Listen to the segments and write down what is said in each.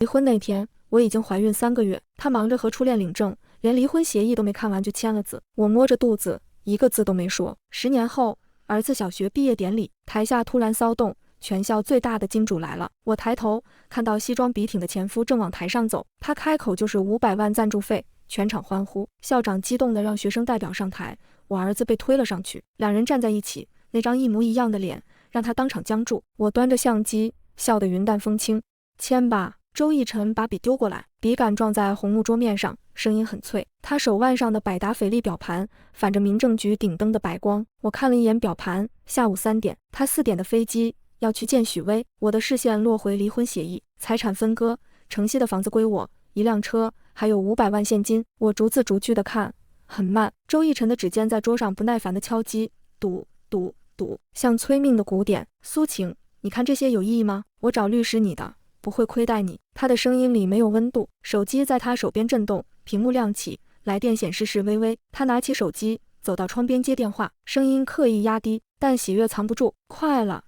离婚那天，我已经怀孕3个月，他忙着和初恋领证，连离婚协议都没看完就签了字。我摸着肚子，一个字都没说。10年后，儿子小学毕业典礼，台下突然骚动，全校最大的金主来了。我抬头看到西装笔挺的前夫正往台上走，他开口就是500万赞助费，全场欢呼。校长激动地让学生代表上台，我儿子被推了上去，两人站在一起，那张一模一样的脸让他当场僵住。我端着相机，笑得云淡风轻。签吧。周逸晨把笔丢过来，笔杆撞在红木桌面上，声音很脆。他手腕上的百达翡丽表盘反着民政局顶灯的白光。我看了一眼表盘，下午3点，他4点的飞机要去见许巍。我的视线落回离婚协议、财产分割，城西的房子归我，1辆车，还有500万现金。我逐字逐句的看，很慢。周逸晨的指尖在桌上不耐烦的敲击，赌赌赌，像催命的鼓点。苏晴，你看这些有意义吗？我找律师你的。不会亏待你。他的声音里没有温度。手机在他手边震动，屏幕亮起，来电显示是微微。他拿起手机，走到窗边接电话，声音刻意压低，但喜悦藏不住。快了，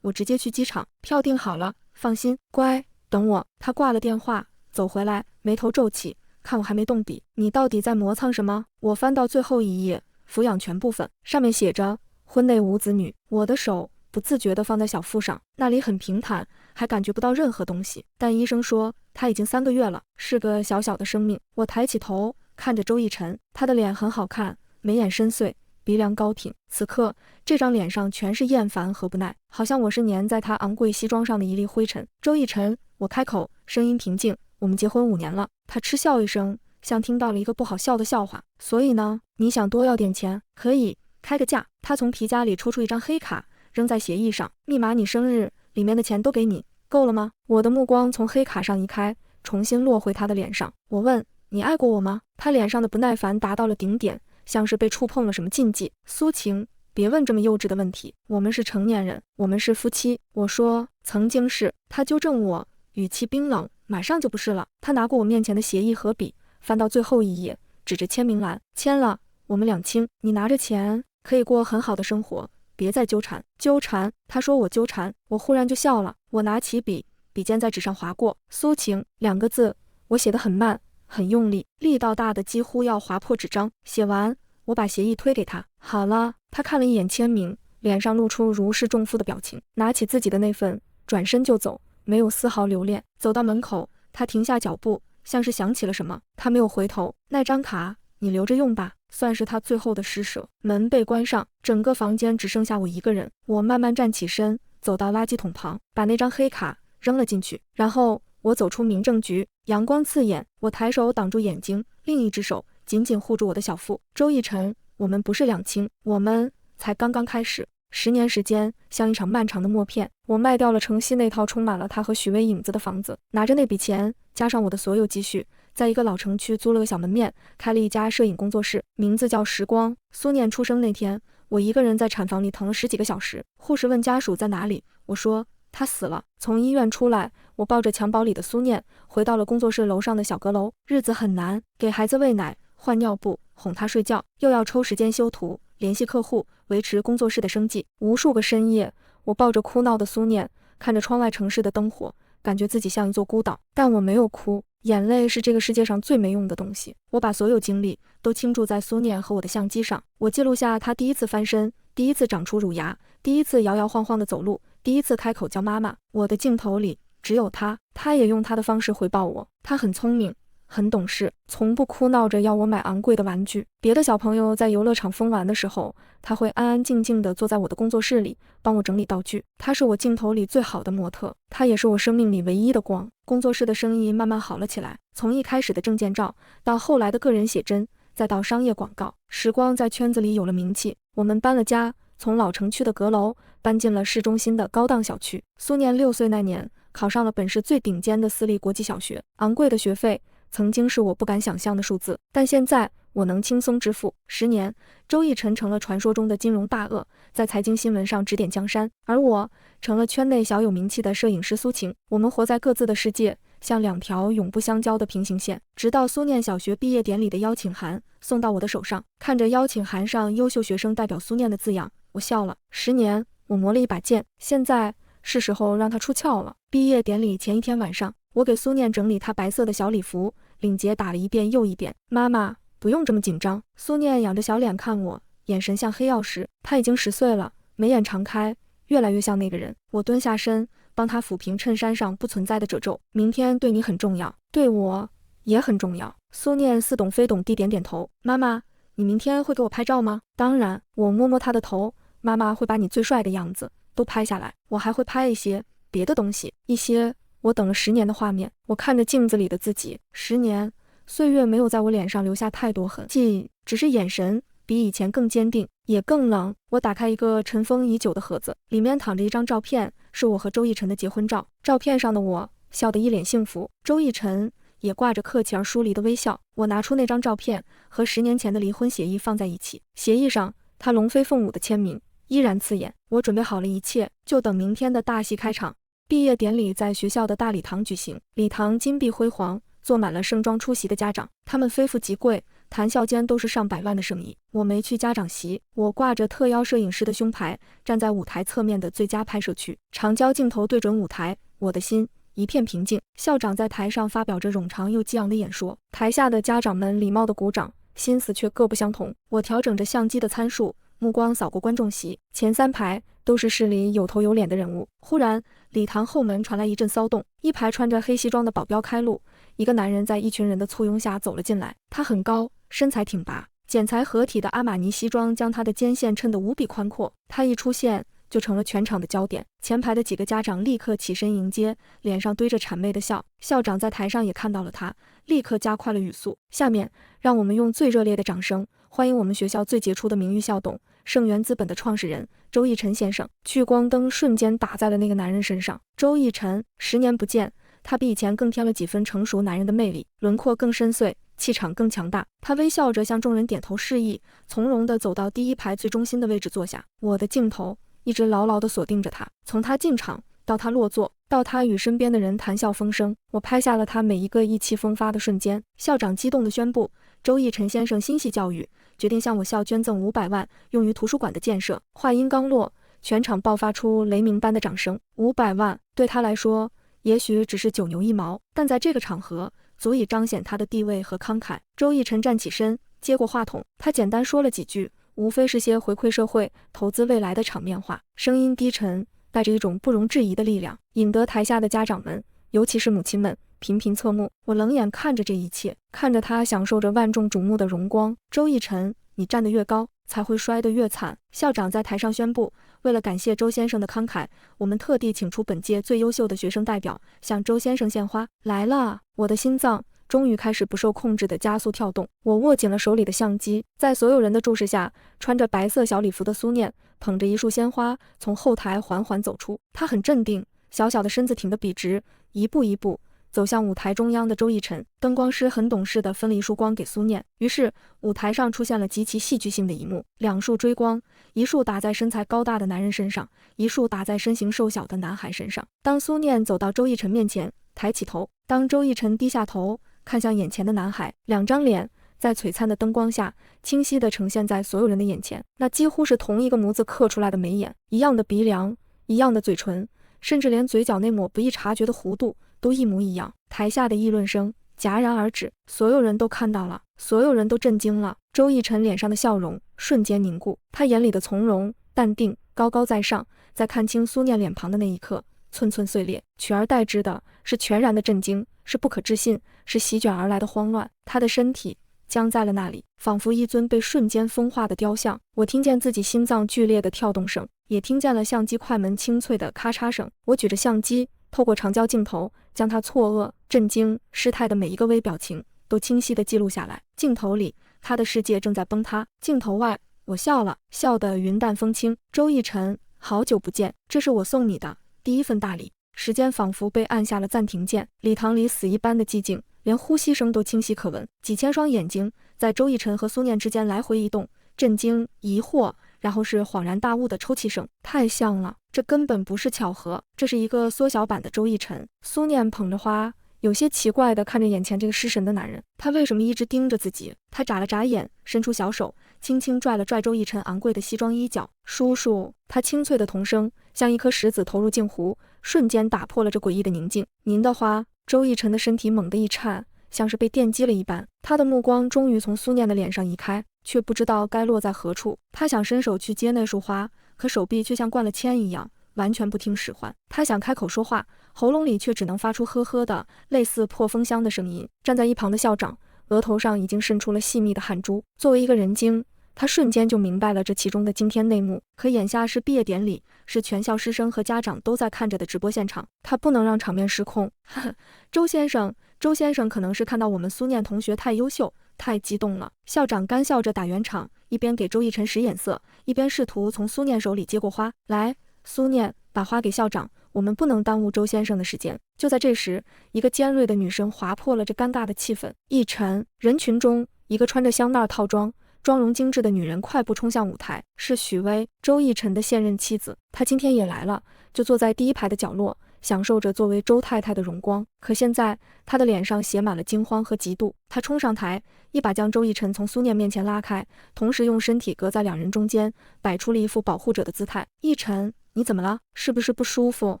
我直接去机场，票订好了，放心，乖，等我。他挂了电话，走回来，眉头皱起，看我还没动笔，你到底在磨蹭什么？我翻到最后一页，抚养权部分，上面写着婚内无子女。我的手不自觉地放在小腹上，那里很平坦，还感觉不到任何东西。但医生说他已经3个月了，是个小小的生命。我抬起头看着周逸晨，他的脸很好看，眉眼深邃，鼻梁高挺。此刻这张脸上全是厌烦和不耐，好像我是粘在他昂贵西装上的一粒灰尘。周逸晨，我开口，声音平静，我们结婚5年了。他嗤笑一声，像听到了一个不好笑的笑话。所以呢，你想多要点钱？可以开个价。他从皮夹里抽出一张黑卡，扔在协议上，密码你生日，里面的钱都给你，够了吗？我的目光从黑卡上移开，重新落回他的脸上。我问，你爱过我吗？他脸上的不耐烦达到了顶点，像是被触碰了什么禁忌。苏晴，别问这么幼稚的问题，我们是成年人，我们是夫妻。我说，曾经是。他纠正我，语气冰冷，马上就不是了。他拿过我面前的协议和笔，翻到最后一页，指着签名栏，签了，我们两清。你拿着钱，可以过很好的生活，别再纠缠。纠缠？他说我纠缠，我忽然就笑了。我拿起笔，笔尖在纸上划过，苏晴2个字，我写得很慢，很用力，力道大的几乎要划破纸张。写完，我把协议推给他。好了。他看了一眼签名，脸上露出如释重负的表情，拿起自己的那份，转身就走，没有丝毫留恋。走到门口，他停下脚步，像是想起了什么。他没有回头。那张卡你留着用吧，算是他最后的施舍。门被关上，整个房间只剩下我一个人。我慢慢站起身，走到垃圾桶旁，把那张黑卡扔了进去。然后我走出民政局，阳光刺眼，我抬手挡住眼睛，另一只手紧紧护住我的小腹。周逸晨，我们不是两清，我们才刚刚开始。10年时间像一场漫长的默片。我卖掉了城西那套充满了他和许巍影子的房子，拿着那笔钱加上我的所有积蓄，在一个老城区租了个小门面，开了一家摄影工作室，名字叫时光。苏念出生那天，我一个人在产房里疼了10几个小时。护士问家属在哪里，我说他死了。从医院出来，我抱着襁褓里的苏念回到了工作室楼上的小阁楼。日子很难，给孩子喂奶、换尿布、哄他睡觉，又要抽时间修图、联系客户，维持工作室的生计。无数个深夜，我抱着哭闹的苏念，看着窗外城市的灯火，感觉自己像一座孤岛。但我没有哭，眼泪是这个世界上最没用的东西。我把所有精力都倾注在苏念和我的相机上，我记录下他第一次翻身，第一次长出乳牙，第一次摇摇晃晃的走路，第一次开口叫妈妈。我的镜头里只有他，他也用他的方式回报我。他很聪明，很懂事，从不哭闹着要我买昂贵的玩具。别的小朋友在游乐场疯玩的时候，他会安安静静地坐在我的工作室里，帮我整理道具。他是我镜头里最好的模特，他也是我生命里唯一的光。工作室的生意慢慢好了起来，从一开始的证件照，到后来的个人写真，再到商业广告，时光在圈子里有了名气。我们搬了家，从老城区的阁楼搬进了市中心的高档小区。苏念6岁那年，考上了本市最顶尖的私立国际小学，昂贵的学费曾经是我不敢想象的数字，但现在我能轻松支付。10年，周逸晨成了传说中的金融大鳄，在财经新闻上指点江山，而我成了圈内小有名气的摄影师苏晴。我们活在各自的世界，像2条永不相交的平行线。直到苏念小学毕业典礼的邀请函送到我的手上，看着邀请函上优秀学生代表苏念的字样，我笑了。10年，我磨了一把剑，现在是时候让他出鞘了。毕业典礼前一天晚上，我给苏念整理她白色的小礼服，领结打了一遍又一遍。妈妈，不用这么紧张。苏念仰着小脸看我，眼神像黑曜石。她已经10岁了，眉眼常开，越来越像那个人。我蹲下身，帮她抚平衬衫上不存在的褶皱。明天对你很重要，对我也很重要。苏念似懂非懂地点点头。妈妈，你明天会给我拍照吗？当然。我摸摸她的头。妈妈会把你最帅的样子都拍下来，我还会拍一些别的东西，一些我等了10年的画面。我看着镜子里的自己，10年，岁月没有在我脸上留下太多痕迹，只是眼神比以前更坚定，也更冷。我打开一个尘封已久的盒子，里面躺着一张照片，是我和周奕晨的结婚照。照片上的我笑得一脸幸福，周奕晨也挂着客气而疏离的微笑。我拿出那张照片，和10年前的离婚协议放在一起，协议上他龙飞凤舞的签名依然刺眼。我准备好了一切，就等明天的大戏开场。毕业典礼在学校的大礼堂举行，礼堂金碧辉煌，坐满了盛装出席的家长，他们非富即贵，谈笑间都是上百万的生意。我没去家长席，我挂着特邀摄影师的胸牌，站在舞台侧面的最佳拍摄区，长焦镜头对准舞台，我的心一片平静。校长在台上发表着冗长又激昂的演说，台下的家长们礼貌的鼓掌，心思却各不相同。我调整着相机的参数，目光扫过观众席，前3排都是市里有头有脸的人物。忽然，礼堂后门传来一阵骚动，一排穿着黑西装的保镖开路，一个男人在一群人的簇拥下走了进来。他很高，身材挺拔，剪裁合体的阿玛尼西装将他的肩线衬得无比宽阔。他一出现，就成了全场的焦点。前排的几个家长立刻起身迎接，脸上堆着谄媚的笑。校长在台上也看到了他，立刻加快了语速。下面，让我们用最热烈的掌声，欢迎我们学校最杰出的名誉校董，盛源资本的创始人周奕晨先生。聚光灯瞬间打在了那个男人身上。周奕晨，10年不见，他比以前更添了几分成熟男人的魅力，轮廓更深邃，气场更强大。他微笑着向众人点头示意，从容地走到第1排最中心的位置坐下。我的镜头一直牢牢地锁定着他，从他进场到他落座，到他与身边的人谈笑风生，我拍下了他每一个意气风发的瞬间。校长激动地宣布，周奕晨先生心系教育，决定向我校捐赠500万，用于图书馆的建设。话音刚落，全场爆发出雷鸣般的掌声。500万对他来说也许只是9牛1毛，但在这个场合足以彰显他的地位和慷慨。周奕晨站起身，接过话筒，他简单说了几句，无非是些回馈社会、投资未来的场面话，声音低沉，带着一种不容置疑的力量，引得台下的家长们，尤其是母亲们频频侧目。我冷眼看着这一切，看着他享受着万众瞩目的荣光。周奕晨，你站得越高，才会摔得越惨。校长在台上宣布，为了感谢周先生的慷慨，我们特地请出本届最优秀的学生代表，向周先生献花。来了！我的心脏终于开始不受控制的加速跳动。我握紧了手里的相机，在所有人的注视下，穿着白色小礼服的苏念捧着一束鲜花从后台缓缓走出。她很镇定，小小的身子挺得笔直，一步一步走向舞台中央的周奕晨。灯光师很懂事地分了一束光给苏念，于是舞台上出现了极其戏剧性的一幕：2束追光，一束打在身材高大的男人身上，一束打在身形瘦小的男孩身上。当苏念走到周奕晨面前，抬起头，当周奕晨低下头看向眼前的男孩，2张脸在璀璨的灯光下清晰地呈现在所有人的眼前。那几乎是同一个模子刻出来的眉眼，一样的鼻梁，一样的嘴唇，甚至连嘴角那抹不易察觉的弧度都一模一样。台下的议论声戛然而止，所有人都看到了，所有人都震惊了。周奕晨脸上的笑容瞬间凝固，他眼里的从容、淡定、高高在上，在看清苏念脸庞的那一刻，寸寸碎裂，取而代之的是全然的震惊，是不可置信，是席卷而来的慌乱。他的身体僵在了那里，仿佛一尊被瞬间风化的雕像。我听见自己心脏剧烈的跳动声，也听见了相机快门清脆的咔嚓声。我举着相机，透过长焦镜头，将他错愕、震惊、失态的每一个微表情都清晰地记录下来。镜头里，他的世界正在崩塌；镜头外，我笑了，笑得云淡风轻。周奕晨，好久不见，这是我送你的第1份大礼。时间仿佛被按下了暂停键，礼堂里死一般的寂静，连呼吸声都清晰可闻。几千双眼睛在周奕晨和苏念之间来回移动，震惊、疑惑，然后是恍然大悟的抽泣声。太像了，这根本不是巧合，这是一个缩小版的周奕晨。苏念捧着花，有些奇怪地看着眼前这个失神的男人，他为什么一直盯着自己？他眨了眨眼，伸出小手，轻轻拽了拽周奕晨昂贵的西装衣角。叔叔，他清脆的童声像一颗石子投入镜湖，瞬间打破了这诡异的宁静。您的花周逸晨的身体猛地一颤，像是被电击了一般，他的目光终于从苏念的脸上移开，却不知道该落在何处。他想伸手去接那束花，可手臂却像灌了铅一样，完全不听使唤。他想开口说话，喉咙里却只能发出呵呵的类似破风箱的声音。站在一旁的校长额头上已经渗出了细密的汗珠。作为一个人精，他瞬间就明白了这其中的惊天内幕。可眼下是毕业典礼，是全校师生和家长都在看着的直播现场，他不能让场面失控。呵呵，周先生可能是看到我们苏念同学太优秀，太激动了。校长干笑着打圆场，一边给周逸晨使眼色，一边试图从苏念手里接过花。来，苏念，把花给校长，我们不能耽误周先生的时间。就在这时，一个尖锐的女声划破了这尴尬的气氛。逸晨，人群中，一个穿着香奈儿套装、妆容精致的女人快步冲向舞台，是许巍，周逸晨的现任妻子。她今天也来了，就坐在第一排的角落，享受着作为周太太的荣光。可现在，她的脸上写满了惊慌和嫉妒。她冲上台，一把将周逸晨从苏念面前拉开，同时用身体隔在两人中间，摆出了一副保护者的姿态。逸晨，你怎么了？是不是不舒服？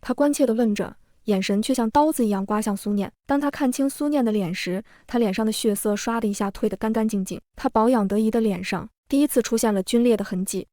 她关切地问着，眼神却像刀子一样刮向苏念。当他看清苏念的脸时，他脸上的血色唰的一下退得干干净净，他保养得宜的脸上第一次出现了皲裂的痕迹。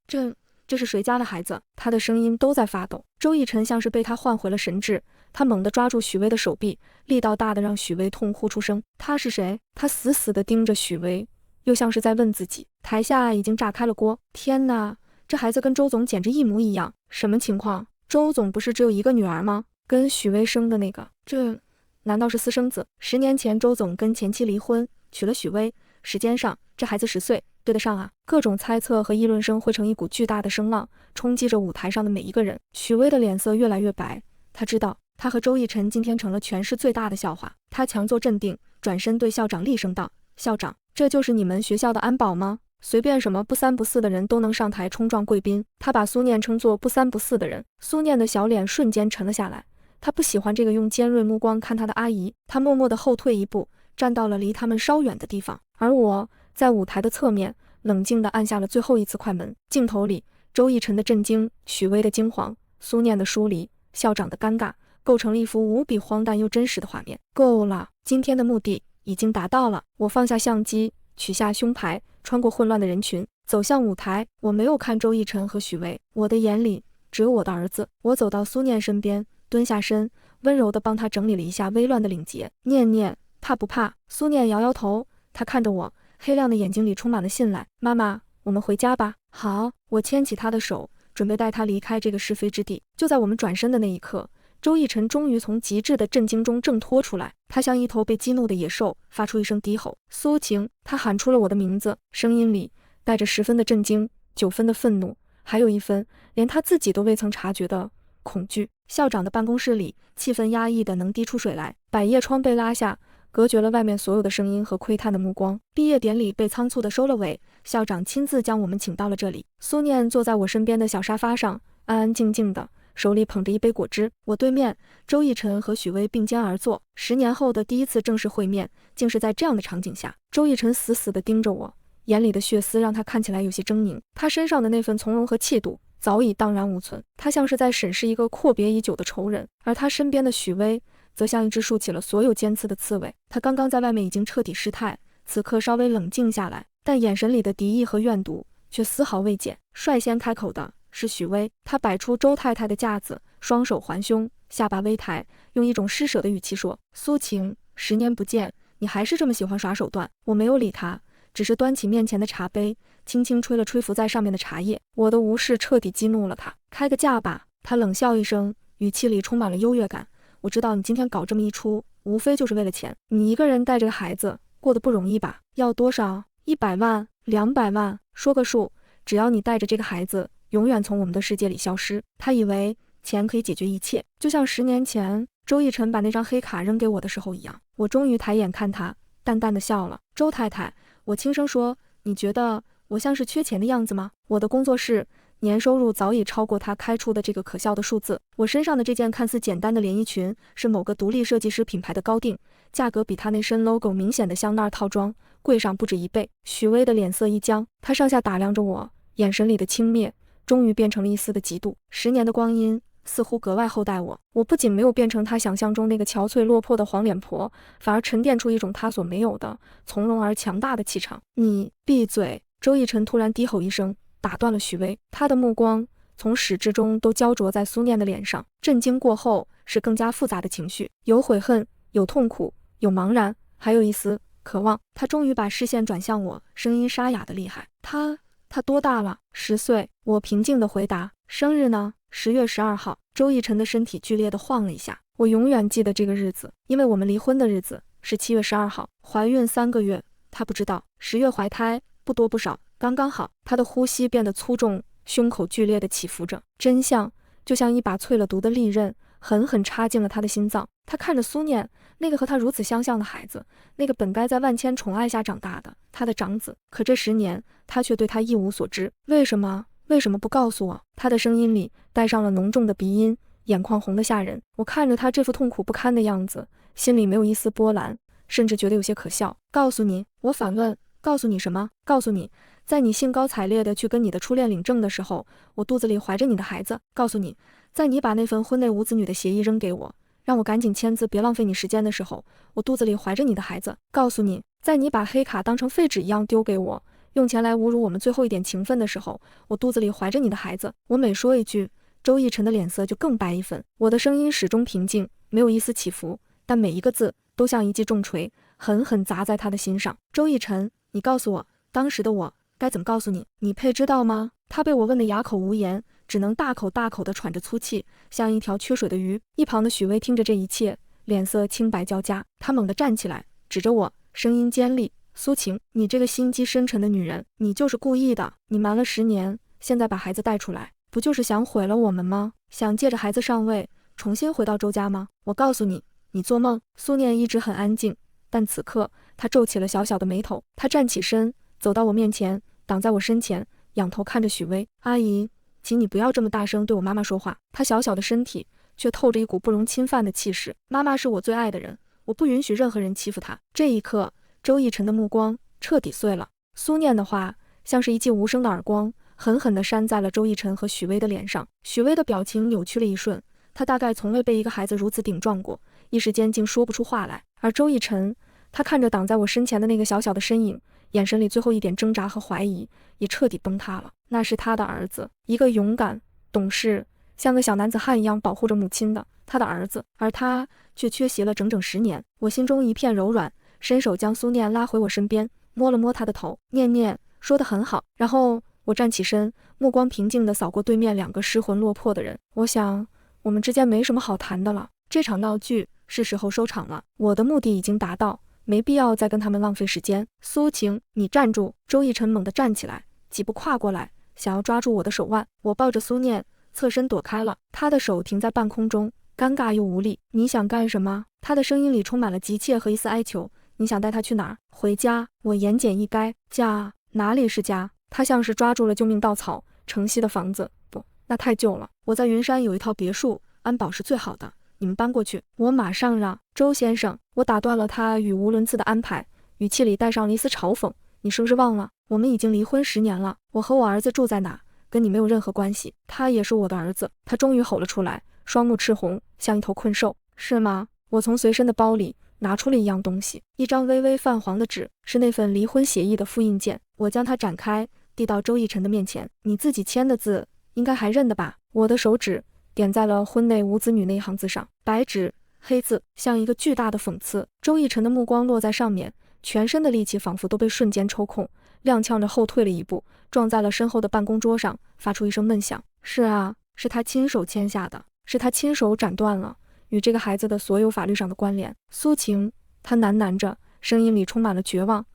这是谁家的孩子？他的声音都在发抖。周逸晨像是被他唤回了神智，他猛地抓住许巍的手臂，力道大的让许巍痛呼出声。他是谁？他死死地盯着许巍，又像是在问自己。台下已经炸开了锅。天哪，这孩子跟周总简直一模一样，什么情况？周总不是只有一个女儿吗？跟许巍生的那个，这难道是私生子？10年前周总跟前妻离婚，娶了许巍，时间上这孩子10岁，对得上啊？各种猜测和议论声汇成一股巨大的声浪，冲击着舞台上的每一个人。许巍的脸色越来越白，他知道他和周逸晨今天成了全市最大的笑话。他强作镇定，转身对校长厉声道：校长，这就是你们学校的安保吗？随便什么不三不四的人都能上台冲撞贵宾？他把苏念称作不三不四的人。苏念的小脸瞬间沉了下来，他不喜欢这个用尖锐目光看他的阿姨。他默默地后退一步，站到了离他们稍远的地方，而我在舞台的侧面冷静地按下了最后一次快门。镜头里，周逸晨的震惊，许巍的惊惶，苏念的疏离，校长的尴尬，构成了一幅无比荒诞又真实的画面。够了，今天的目的已经达到了。我放下相机，取下胸牌，穿过混乱的人群，走向舞台。我没有看周逸晨和许巍，我的眼里只有我的儿子。我走到苏念身边，蹲下身，温柔地帮他整理了一下微乱的领结。念念，怕不怕？苏念摇摇头，他看着我，黑亮的眼睛里充满了信赖。妈妈，我们回家吧。好，我牵起他的手，准备带他离开这个是非之地。就在我们转身的那一刻，周逸晨终于从极致的震惊中挣脱出来，他像一头被激怒的野兽，发出一声低吼。苏晴，他喊出了我的名字，声音里带着10分的震惊，9分的愤怒，还有1分连他自己都未曾察觉的恐惧。校长的办公室里，气氛压抑的能滴出水来，百叶窗被拉下，隔绝了外面所有的声音和窥探的目光。毕业典礼被仓促地收了尾，校长亲自将我们请到了这里。苏念坐在我身边的小沙发上，安安静静的，手里捧着一杯果汁。我对面，周逸晨和许巍并肩而坐。10年后的第一次正式会面，竟是在这样的场景下。周逸晨死死地盯着我，眼里的血丝让他看起来有些狰狞，他身上的那份从容和气度早已荡然无存，他像是在审视一个阔别已久的仇人。而他身边的许巍则像一只竖起了所有尖刺的刺猬，他刚刚在外面已经彻底失态，此刻稍微冷静下来，但眼神里的敌意和怨毒却丝毫未减。率先开口的是许巍，他摆出周太太的架子，双手环胸，下巴微抬，用一种施舍的语气说：苏晴，10年不见，你还是这么喜欢耍手段。我没有理他，只是端起面前的茶杯，轻轻吹了吹浮在上面的茶叶。我的无视彻底激怒了他。开个价吧。他冷笑一声，语气里充满了优越感。我知道你今天搞这么一出，无非就是为了钱。你一个人带着个孩子，过得不容易吧？要多少？100万？200万？说个数，只要你带着这个孩子永远从我们的世界里消失。他以为钱可以解决一切，就像10年前周逸晨把那张黑卡扔给我的时候一样。我终于抬眼看他，淡淡的笑了。周太太，我轻声说，你觉得我像是缺钱的样子吗？我的工作室年收入早已超过他开出的这个可笑的数字。我身上的这件看似简单的连衣裙是某个独立设计师品牌的高定，价格比他那身 logo 明显的香奈儿套装贵上不止1倍。许巍的脸色一僵，他上下打量着我，眼神里的轻蔑终于变成了一丝的嫉妒。10年的光阴，似乎格外厚待我。我不仅没有变成他想象中那个憔悴落魄的黄脸婆，反而沉淀出一种他所没有的从容而强大的气场。你闭嘴！周逸晨突然低吼一声，打断了许巍。他的目光从始至终都焦灼在苏念的脸上。震惊过后是更加复杂的情绪，有悔恨，有痛苦，有茫然，还有一丝渴望。他终于把视线转向我，声音沙哑的厉害。他多大了？10岁。我平静地回答。生日呢？10月12号。周逸晨的身体剧烈地晃了一下。我永远记得这个日子，因为我们离婚的日子是7月12号。怀孕3个月，他不知道。10月怀胎，不多不少，刚刚好。他的呼吸变得粗重，胸口剧烈地起伏着。真相就像一把淬了毒的利刃，狠狠插进了他的心脏。他看着苏念，那个和他如此相像的孩子，那个本该在万千宠爱下长大的他的长子，可这10年他却对他一无所知。为什么不告诉我？他的声音里带上了浓重的鼻音，眼眶红得吓人。我看着他这副痛苦不堪的样子，心里没有一丝波澜，甚至觉得有些可笑。告诉你？我反问。告诉你什么？告诉你，在你兴高采烈地去跟你的初恋领证的时候，我肚子里怀着你的孩子。告诉你，在你把那份婚内无子女的协议扔给我，让我赶紧签字，别浪费你时间的时候，我肚子里怀着你的孩子。告诉你，在你把黑卡当成废纸一样丢给我，用钱来侮辱我们最后一点情分的时候，我肚子里怀着你的孩子。我每说一句，周逸晨的脸色就更白一分。我的声音始终平静，没有一丝起伏，但每一个字都像一记重锤，狠狠砸在他的心上。周逸晨，你告诉我，当时的我该怎么告诉你？你配知道吗？他被我问得哑口无言，只能大口大口地喘着粗气，像一条缺水的鱼。一旁的许巍听着这一切，脸色青白交加。他猛地站起来，指着我，声音尖利：苏晴，你这个心机深沉的女人，你就是故意的。你瞒了10年，现在把孩子带出来，不就是想毁了我们吗？想借着孩子上位，重新回到周家吗？我告诉你，你做梦。苏念一直很安静，但此刻他皱起了小小的眉头。他站起身，走到我面前，挡在我身前，仰头看着许巍。阿姨，请你不要这么大声对我妈妈说话。她小小的身体却透着一股不容侵犯的气势。妈妈是我最爱的人，我不允许任何人欺负她。这一刻，周逸晨的目光彻底碎了。苏念的话像是一记无声的耳光，狠狠地扇在了周逸晨和许巍的脸上。许巍的表情扭曲了一瞬，他大概从未被一个孩子如此顶撞过，一时间竟说不出话来。而周逸晨，他看着挡在我身前的那个小小的身影，眼神里最后一点挣扎和怀疑也彻底崩塌了。那是他的儿子，一个勇敢、懂事，像个小男子汉一样保护着母亲的他的儿子，而他却缺席了整整10年。我心中一片柔软，伸手将苏念拉回我身边，摸了摸他的头。念念说得很好。然后我站起身，目光平静地扫过对面2个失魂落魄的人。我想，我们之间没什么好谈的了，这场闹剧是时候收场了。我的目的已经达到，没必要再跟他们浪费时间。苏晴，你站住！周逸晨猛地站起来，几步跨过来，想要抓住我的手腕。我抱着苏念，侧身躲开了。他的手停在半空中，尴尬又无力。你想干什么？他的声音里充满了急切和一丝哀求。你想带他去哪儿？回家。我言简意赅。家？哪里是家？他像是抓住了救命稻草。城西的房子？不，那太旧了。我在云山有一套别墅，安保是最好的，你们搬过去。我马上让。周先生，我打断了他语无伦次的安排，语气里带上了一丝嘲讽。你是不是忘了，我们已经离婚10年了？我和我儿子住在哪，跟你没有任何关系。他也是我的儿子。他终于吼了出来，双目赤红，像一头困兽。是吗？我从随身的包里拿出了一样东西，一张微微泛黄的纸，是那份离婚协议的复印件。我将它展开，递到周逸晨的面前。你自己签的字，应该还认得吧？我的手指点在了婚内无子女那一行字上，白纸黑字，像一个巨大的讽刺。周逸晨的目光落在上面，全身的力气仿佛都被瞬间抽空，踉跄着后退了一步，撞在了身后的办公桌上，发出一声闷响。是啊，是他亲手签下的，是他亲手斩断了与这个孩子的所有法律上的关联。苏晴，他喃喃着，声音里充满了绝望。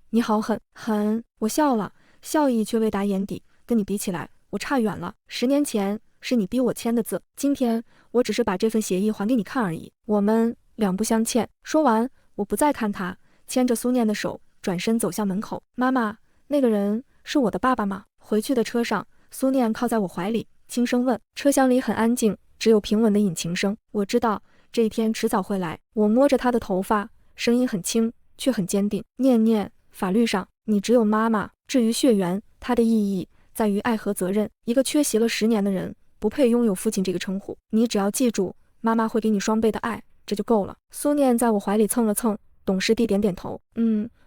你好狠。我笑了，笑意却未达眼底。跟你比起来，我差远了。10年前是你逼我签的字，今天我只是把这份协议还给你看而已。我们两不相欠。说完，我不再看他，牵着苏念的手，转身走向门口。妈妈，那个人是我的爸爸吗？回去的车上，苏念靠在我怀里，轻声问。车厢里很安静，只有平稳的引擎声。我知道这一天迟早会来。我摸着他的头发，声音很轻，却很坚定。念念，法律上你只有妈妈，至于血缘，它的意义在于爱和责任。一个缺席了10年的人，不配拥有父亲这个称呼。你只要记住，妈妈会给你双倍的爱，这就够了。苏念在我怀里蹭了蹭，懂事地点点头，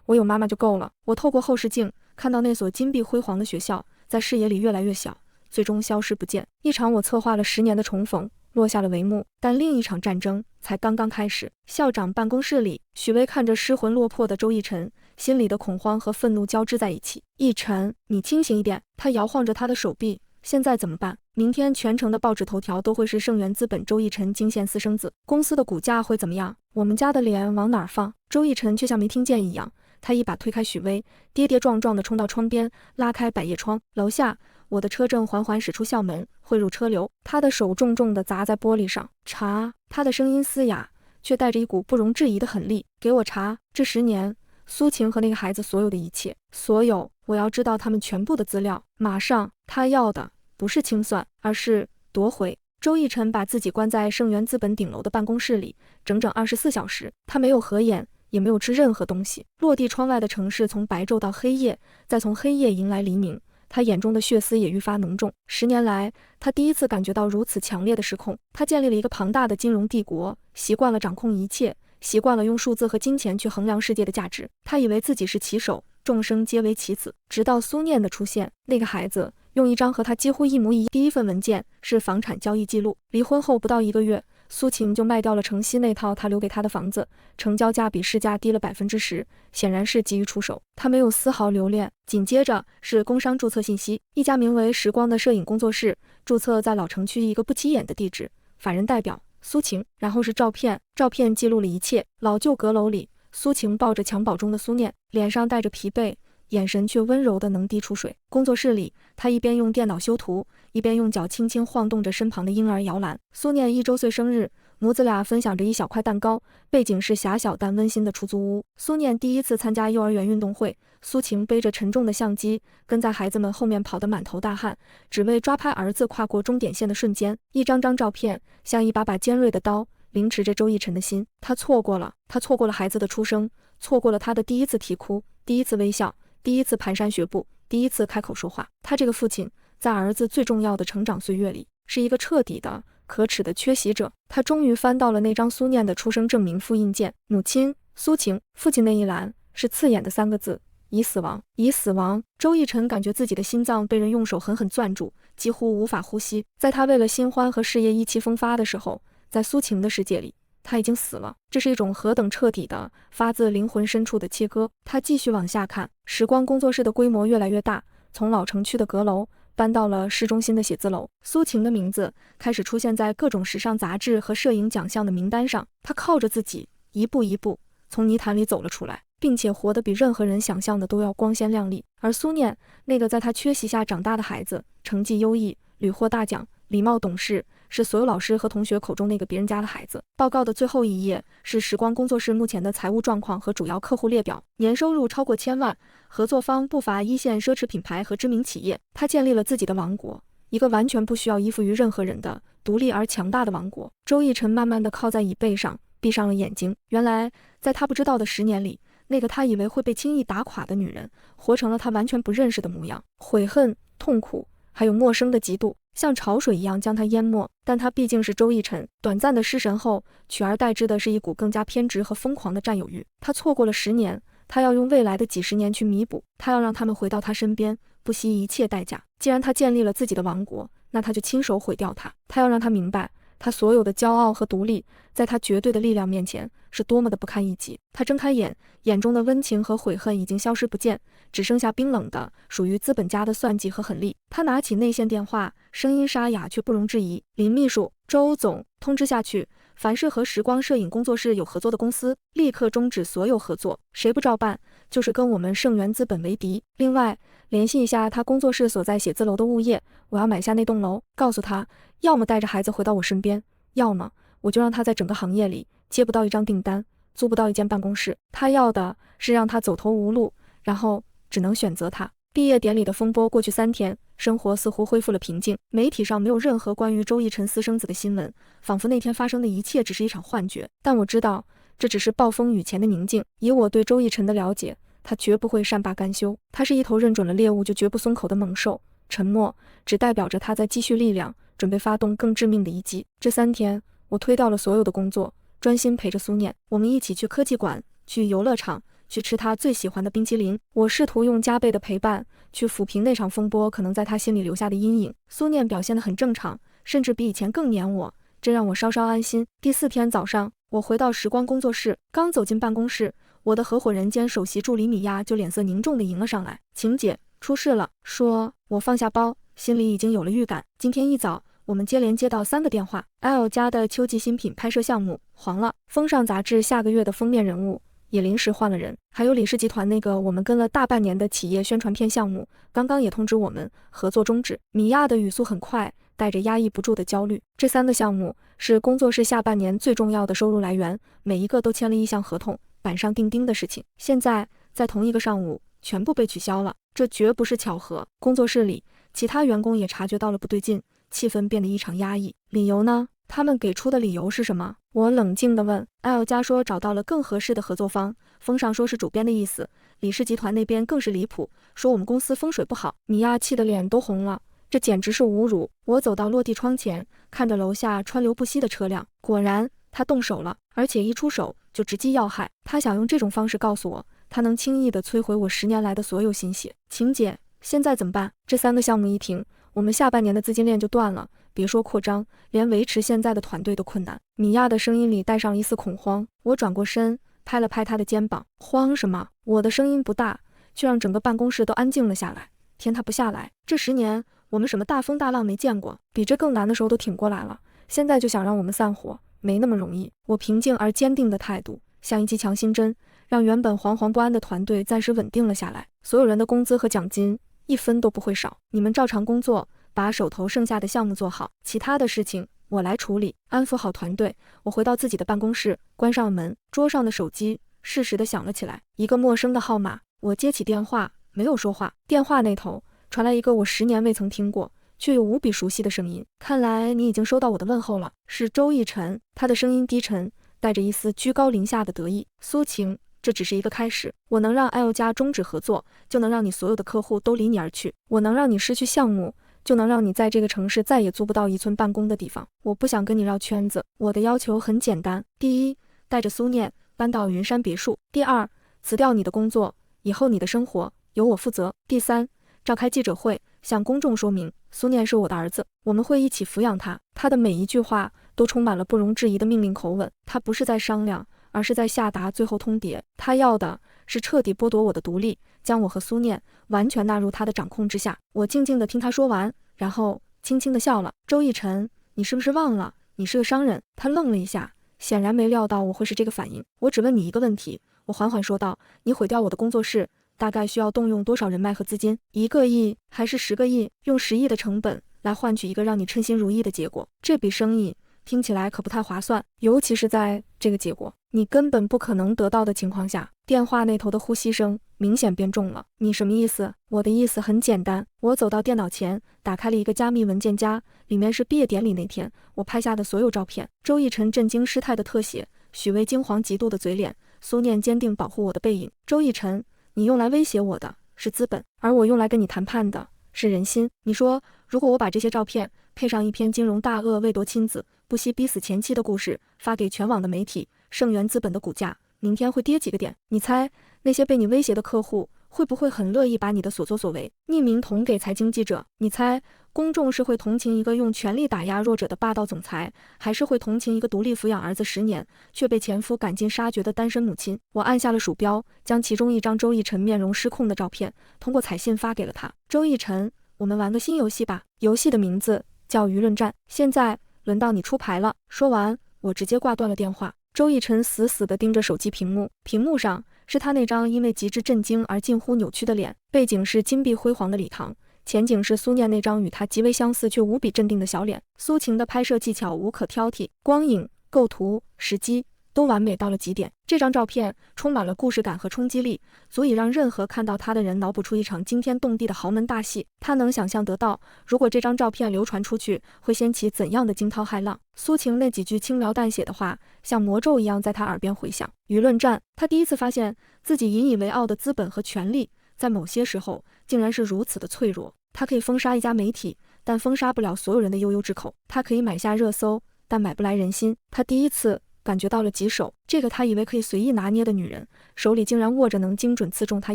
我有妈妈就够了。我透过后视镜看到那所金碧辉煌的学校在视野里越来越小，最终消失不见。一场我策划了10年的重逢落下了帷幕，但另一场战争才刚刚开始。校长办公室里，许巍看着失魂落魄的周逸晨，心里的恐慌和愤怒交织在一起。逸晨，你清醒一点。他摇晃着他的手臂，现在怎么办？明天全城的报纸头条都会是盛源资本周逸晨惊现私生子，公司的股价会怎么样？我们家的脸往哪儿放？周逸晨却像没听见一样，他一把推开许巍，跌跌撞撞地冲到窗边，拉开百叶窗。楼下，我的车正缓缓驶出校门，汇入车流。他的手重重地砸在玻璃上。茶，他的声音嘶哑，却带着一股不容置疑的狠厉。给我茶。这10年，苏晴和那个孩子所有的一切，所有，我要知道他们全部的资料，马上。他要的不是清算，而是夺回。周逸晨把自己关在盛源资本顶楼的办公室里，整整24小时，他没有合眼，也没有吃任何东西。落地窗外的城市从白昼到黑夜，再从黑夜迎来黎明，他眼中的血丝也愈发浓重。10年来，他第一次感觉到如此强烈的失控。他建立了一个庞大的金融帝国，习惯了掌控一切，习惯了用数字和金钱去衡量世界的价值。他以为自己是棋手，众生皆为棋子。直到苏念的出现，那个孩子用一张和他几乎一模一样。第一份文件是房产交易记录。离婚后不到1个月，苏晴就卖掉了城西那套他留给她的房子，成交价比市价低了10%，显然是急于出手。他没有丝毫留恋。紧接着是工商注册信息，一家名为时光的摄影工作室，注册在老城区一个不起眼的地址，法人代表苏晴。然后是照片，照片记录了一切。老旧阁楼里，苏晴抱着襁褓中的苏念，脸上带着疲惫，眼神却温柔的能滴出水。工作室里，他一边用电脑修图，一边用脚轻轻晃动着身旁的婴儿摇篮。苏念1周岁生日，母子俩分享着一小块蛋糕，背景是狭小但温馨的出租屋。苏念第一次参加幼儿园运动会，苏晴背着沉重的相机，跟在孩子们后面跑得满头大汗，只为抓拍儿子跨过终点线的瞬间。一张张照片像一把把尖锐的刀，凌迟着周逸晨的心。他错过了孩子的出生，错过了他的第一次啼哭，第一次微笑，第一次蹒跚学步，第一次开口说话。他这个父亲，在儿子最重要的成长岁月里，是一个彻底的、可耻的缺席者。他终于翻到了那张苏念的出生证明复印件，母亲苏晴，父亲那一栏是刺眼的3个字：已死亡。已死亡。周逸晨感觉自己的心脏被人用手狠狠攥住，几乎无法呼吸。在他为了新欢和事业意气风发的时候，在苏晴的世界里，他已经死了。这是一种何等彻底的、发自灵魂深处的切割。他继续往下看，时光工作室的规模越来越大，从老城区的阁楼搬到了市中心的写字楼。苏晴的名字开始出现在各种时尚杂志和摄影奖项的名单上。他靠着自己，一步一步从泥潭里走了出来，并且活得比任何人想象的都要光鲜亮丽。而苏念，那个在他缺席下长大的孩子，成绩优异，屡获大奖，礼貌懂事，是所有老师和同学口中那个别人家的孩子。报告的最后一页是时光工作室目前的财务状况和主要客户列表，年收入超过1000万，合作方不乏一线奢侈品牌和知名企业。他建立了自己的王国，一个完全不需要依附于任何人的独立而强大的王国。周逸晨慢慢地靠在椅背上，闭上了眼睛。原来，在他不知道的10年里，那个他以为会被轻易打垮的女人，活成了他完全不认识的模样。悔恨、痛苦，还有陌生的嫉妒，像潮水一样将他淹没。但他毕竟是周逸晨，短暂的失神后，取而代之的是一股更加偏执和疯狂的占有欲。他错过了10年，他要用未来的几十年去弥补。他要让他们回到他身边，不惜一切代价。既然他建立了自己的王国，那他就亲手毁掉它。他要让他明白，他所有的骄傲和独立，在他绝对的力量面前是多么的不堪一击。他睁开眼，眼中的温情和悔恨已经消失不见，只剩下冰冷的属于资本家的算计和狠戾。他拿起内线电话，声音沙哑却不容置疑：林秘书，周总，通知下去，凡是和时光摄影工作室有合作的公司，立刻终止所有合作，谁不照办，就是跟我们盛源资本为敌。另外，联系一下他工作室所在写字楼的物业，我要买下那栋楼，告诉他，要么带着孩子回到我身边，要么我就让他在整个行业里接不到一张订单，租不到一间办公室。他要的是让他走投无路，然后只能选择他。毕业典礼的风波过去3天，生活似乎恢复了平静，媒体上没有任何关于周逸晨私生子的新闻，仿佛那天发生的一切只是一场幻觉。但我知道，这只是暴风雨前的宁静。以我对周逸晨的了解，他绝不会善罢甘休，他是一头认准了猎物就绝不松口的猛兽。沉默只代表着他在积蓄力量，准备发动更致命的一击。这3天，我推掉了所有的工作，专心陪着苏念。我们一起去科技馆，去游乐场，去吃他最喜欢的冰淇淋。我试图用加倍的陪伴去抚平那场风波可能在他心里留下的阴影。苏念表现得很正常，甚至比以前更黏我，这让我稍稍安心。第4天早上，我回到时光工作室，刚走进办公室，我的合伙人兼首席助理米娅就脸色凝重地迎了上来。晴姐，出事了。说，我放下包，心里已经有了预感。今天一早，我们接连接到3个电话 ，L 家的秋季新品拍摄项目黄了，风尚杂志下个月的封面人物也临时换了人，还有李氏集团那个我们跟了大半年的企业宣传片项目，刚刚也通知我们合作终止。米娅的语速很快，带着压抑不住的焦虑。这3个项目是工作室下半年最重要的收入来源，每一个都签了意向合同，板上钉钉的事情，现在在同一个上午全部被取消了，这绝不是巧合。工作室里其他员工也察觉到了不对劲，气氛变得异常压抑。理由呢？他们给出的理由是什么？我冷静地问。L 家说找到了更合适的合作方，风上说是主编的意思，李氏集团那边更是离谱，说我们公司风水不好。米娅气得脸都红了，这简直是侮辱。我走到落地窗前，看着楼下川流不息的车辆，果然他动手了，而且一出手就直击要害。他想用这种方式告诉我，他能轻易地摧毁我10年来的所有心血。晴姐，现在怎么办？这3个项目一停，我们下半年的资金链就断了，别说扩张，连维持现在的团队都困难。米娅的声音里带上一丝恐慌。我转过身，拍了拍她的肩膀。慌什么？我的声音不大，却让整个办公室都安静了下来。天塌不下来。这10年，我们什么大风大浪没见过，比这更难的时候都挺过来了，现在就想让我们散伙，没那么容易。我平静而坚定的态度，像一剂强心针，让原本惶惶不安的团队暂时稳定了下来。所有人的工资和奖金1分都不会少，你们照常工作，把手头剩下的项目做好，其他的事情我来处理。安抚好团队，我回到自己的办公室，关上了门。桌上的手机适时地响了起来，一个陌生的号码。我接起电话，没有说话。电话那头传来一个我10年未曾听过却又无比熟悉的声音。看来你已经收到我的问候了。是周逸晨，他的声音低沉，带着一丝居高临下的得意。苏晴，这只是一个开始，我能让 L 家终止合作，就能让你所有的客户都离你而去，我能让你失去项目，就能让你在这个城市再也租不到1寸办公的地方。我不想跟你绕圈子，我的要求很简单。第一，带着苏念搬到云山别墅。第二，辞掉你的工作，以后你的生活由我负责。第三，召开记者会，向公众说明苏念是我的儿子，我们会一起抚养他。他的每一句话都充满了不容置疑的命令口吻，他不是在商量，而是在下达最后通牒。他要的是彻底剥夺我的独立，将我和苏念完全纳入他的掌控之下。我静静地听他说完，然后轻轻地笑了。周逸晨，你是不是忘了你是个商人？他愣了一下，显然没料到我会是这个反应。我只问你一个问题，我缓缓说道，你毁掉我的工作室大概需要动用多少人脉和资金？1个亿还是10个亿？用10亿的成本来换取一个让你称心如意的结果，这笔生意听起来可不太划算，尤其是在这个结果你根本不可能得到的情况下。电话那头的呼吸声明显变重了。你什么意思？我的意思很简单。我走到电脑前，打开了一个加密文件夹，里面是毕业典礼那天我拍下的所有照片。周逸晨震惊失态的特写，许巍惊惶嫉妒的嘴脸，苏念坚定保护我的背影。周逸晨，你用来威胁我的是资本，而我用来跟你谈判的是人心。你说，如果我把这些照片配上一篇金融大鳄为夺亲子不惜逼死前妻的故事，发给全网的媒体，盛源资本的股价明天会跌几个点？你猜那些被你威胁的客户会不会很乐意把你的所作所为匿名捅给财经记者？你猜公众是会同情一个用权力打压弱者的霸道总裁，还是会同情一个独立抚养儿子10年却被前夫赶尽杀绝的单身母亲？我按下了鼠标，将其中一张周逸晨面容失控的照片通过彩信发给了他。周逸晨，我们玩个新游戏吧，游戏的名字叫舆论战，现在轮到你出牌了。说完，我直接挂断了电话。周逸晨死死地盯着手机屏幕，屏幕上是他那张因为极致震惊而近乎扭曲的脸，背景是金碧辉煌的礼堂，前景是苏念那张与他极为相似却无比镇定的小脸。苏晴的拍摄技巧无可挑剔，光影、构图、时机都完美到了极点。这张照片充满了故事感和冲击力，足以让任何看到它的人脑补出一场惊天动地的豪门大戏。他能想象得到，如果这张照片流传出去，会掀起怎样的惊涛骇浪。苏晴那几句轻描淡写的话，像魔咒一样在他耳边回响。舆论战，他第一次发现自己引以为傲的资本和权力，在某些时候竟然是如此的脆弱。他可以封杀一家媒体，但封杀不了所有人的悠悠之口。他可以买下热搜，但买不来人心。他第一次感觉到了棘手，这个他以为可以随意拿捏的女人，手里竟然握着能精准刺中他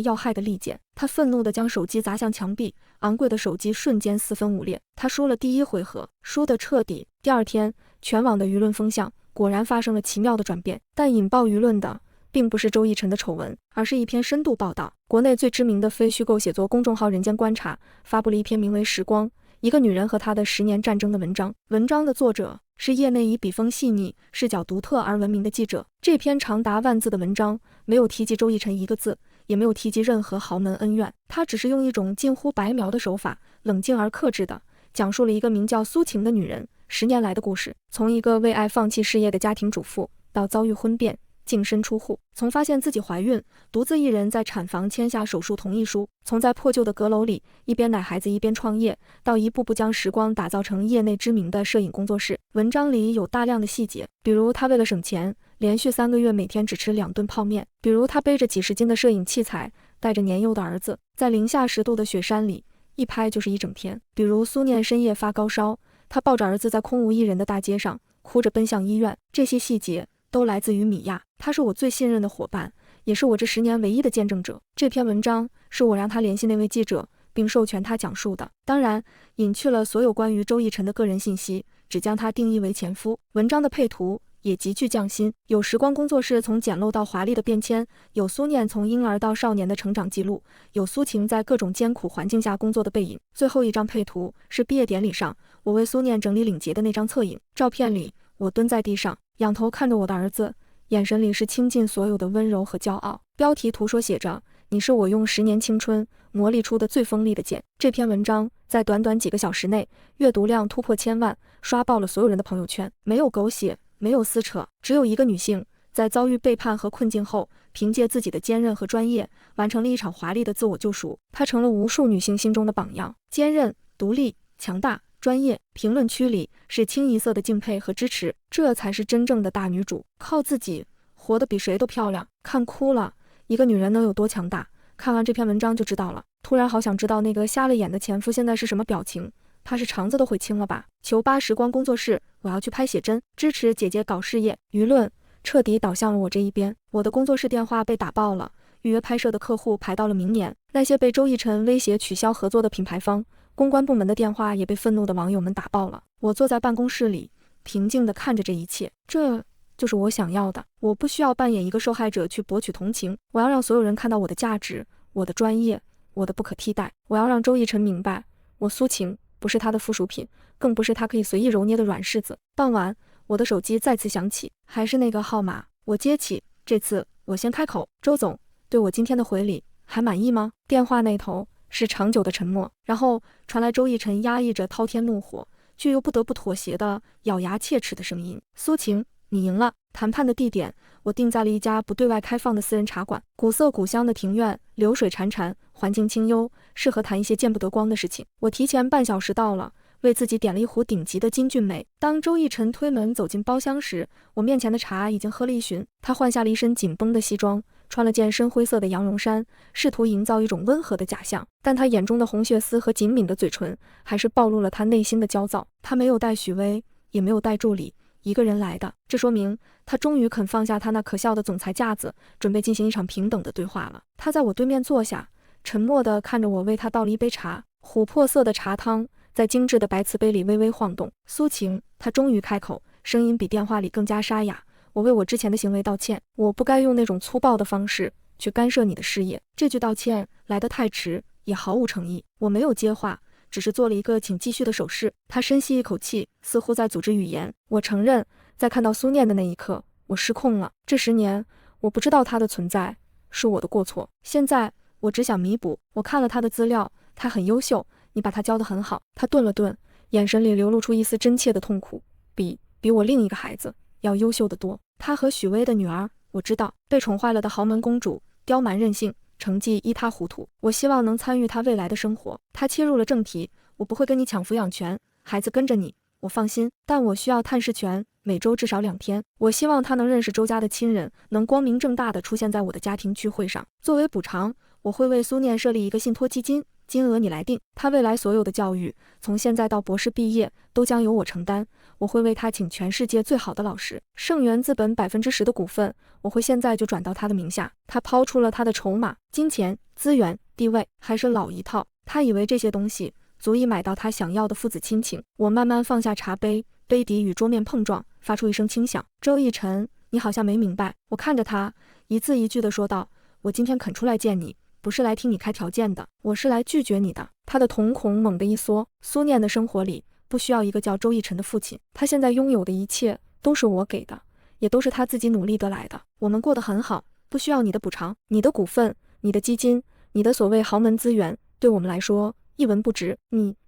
要害的利剑。他愤怒地将手机砸向墙壁，昂贵的手机瞬间四分五裂。他输了第一回合，输得彻底。第二天，全网的舆论风向果然发生了奇妙的转变，但引爆舆论的并不是周逸晨的丑闻，而是一篇深度报道。国内最知名的非虚构写作公众号人间观察发布了一篇名为《时光：一个女人和她的10年战争》的文章。文章的作者是业内以笔锋细腻、视角独特而闻名的记者。这篇长达万字的文章没有提及周逸晨一个字，也没有提及任何豪门恩怨，他只是用一种近乎白描的手法，冷静而克制地讲述了一个名叫苏晴的女人10年来的故事。从一个为爱放弃事业的家庭主妇，到遭遇婚变净身出户，从发现自己怀孕，独自一人在产房签下手术同意书，从在破旧的阁楼里一边奶孩子一边创业，到一步步将时光打造成业内知名的摄影工作室。文章里有大量的细节，比如他为了省钱，连续3个月每天只吃2顿泡面；比如他背着几十斤的摄影器材，带着年幼的儿子，在零下10度的雪山里一拍就是一整天；比如苏念深夜发高烧，他抱着儿子在空无一人的大街上哭着奔向医院。这些细节都来自于米娅，她是我最信任的伙伴，也是我这10年唯一的见证者。这篇文章是我让他联系那位记者，并授权他讲述的，当然隐去了所有关于周逸晨的个人信息，只将他定义为前夫。文章的配图也极具匠心，有时光工作室从简陋到华丽的变迁，有苏念从婴儿到少年的成长记录，有苏晴在各种艰苦环境下工作的背影。最后一张配图是毕业典礼上我为苏念整理领结的那张侧影，照片里我蹲在地上，仰头看着我的儿子，眼神里是倾尽所有的温柔和骄傲。标题图说写着：你是我用10年青春磨砺出的最锋利的剑。这篇文章在短短几个小时内阅读量突破1000万，刷爆了所有人的朋友圈。没有狗血，没有撕扯，只有一个女性在遭遇背叛和困境后，凭借自己的坚韧和专业，完成了一场华丽的自我救赎。她成了无数女性心中的榜样，坚韧、独立、强大、专业。评论区里是清一色的敬佩和支持，这才是真正的大女主，靠自己活得比谁都漂亮。看哭了，一个女人能有多强大？看完这篇文章就知道了。突然好想知道那个瞎了眼的前夫现在是什么表情，他是肠子都悔青了吧？求8时光工作室，我要去拍写真，支持姐姐搞事业。舆论彻底倒向了我这一边，我的工作室电话被打爆了，预约拍摄的客户排到了明年。那些被周逸晨威胁取消合作的品牌方、公关部门的电话也被愤怒的网友们打爆了。我坐在办公室里，平静地看着这一切，这就是我想要的。我不需要扮演一个受害者去博取同情，我要让所有人看到我的价值，我的专业，我的不可替代。我要让周逸晨明白，我苏晴不是他的附属品，更不是他可以随意揉捏的软柿子。傍晚，我的手机再次响起，还是那个号码。我接起，这次我先开口：周总，对我今天的回礼还满意吗？电话那头是长久的沉默，然后传来周逸晨压抑着滔天怒火，却又不得不妥协的咬牙切齿的声音：苏晴，你赢了。谈判的地点我定在了一家不对外开放的私人茶馆，古色古香的庭院，流水潺潺，环境清幽，适合谈一些见不得光的事情。我提前半小时到了，为自己点了一壶顶级的金骏眉。当周逸晨推门走进包厢时，我面前的茶已经喝了一巡。他换下了一身紧绷的西装，穿了件深灰色的羊绒衫，试图营造一种温和的假象，但他眼中的红血丝和紧抿的嘴唇还是暴露了他内心的焦躁。他没有带许巍，也没有带助理，一个人来的，这说明他终于肯放下他那可笑的总裁架子，准备进行一场平等的对话了。他在我对面坐下，沉默地看着我为他倒了一杯茶，琥珀色的茶汤在精致的白瓷杯里微微晃动。苏晴，他终于开口，声音比电话里更加沙哑。我为我之前的行为道歉，我不该用那种粗暴的方式去干涉你的事业。这句道歉来得太迟，也毫无诚意。我没有接话，只是做了一个请继续的手势。他深吸一口气，似乎在组织语言。我承认，在看到苏念的那一刻，我失控了。这10年，我不知道他的存在，是我的过错。现在，我只想弥补。我看了他的资料，他很优秀，你把他教得很好。他顿了顿，眼神里流露出一丝真切的痛苦，比我另一个孩子要优秀得多。他和许巍的女儿，我知道，被宠坏了的豪门公主，刁蛮任性，成绩一塌糊涂。我希望能参与她未来的生活。他切入了正题，我不会跟你抢抚养权，孩子跟着你，我放心，但我需要探视权，每周至少2天。我希望他能认识周家的亲人，能光明正大地出现在我的家庭聚会上。作为补偿，我会为苏念设立一个信托基金，金额你来定。他未来所有的教育，从现在到博士毕业，都将由我承担。我会为他请全世界最好的老师。盛源资本10%的股份，我会现在就转到他的名下。他抛出了他的筹码、金钱、资源、地位，还是老一套。他以为这些东西足以买到他想要的父子亲情。我慢慢放下茶杯，杯底与桌面碰撞，发出一声轻响。周逸晨，你好像没明白。我看着他，一字一句地说道：我今天肯出来见你，不是来听你开条件的，我是来拒绝你的。他的瞳孔猛地一缩。苏念的生活里不需要一个叫周逸晨的父亲，他现在拥有的一切都是我给的，也都是他自己努力得来的。我们过得很好，不需要你的补偿。你的股份、你的基金、你的所谓豪门资源，对我们来说一文不值。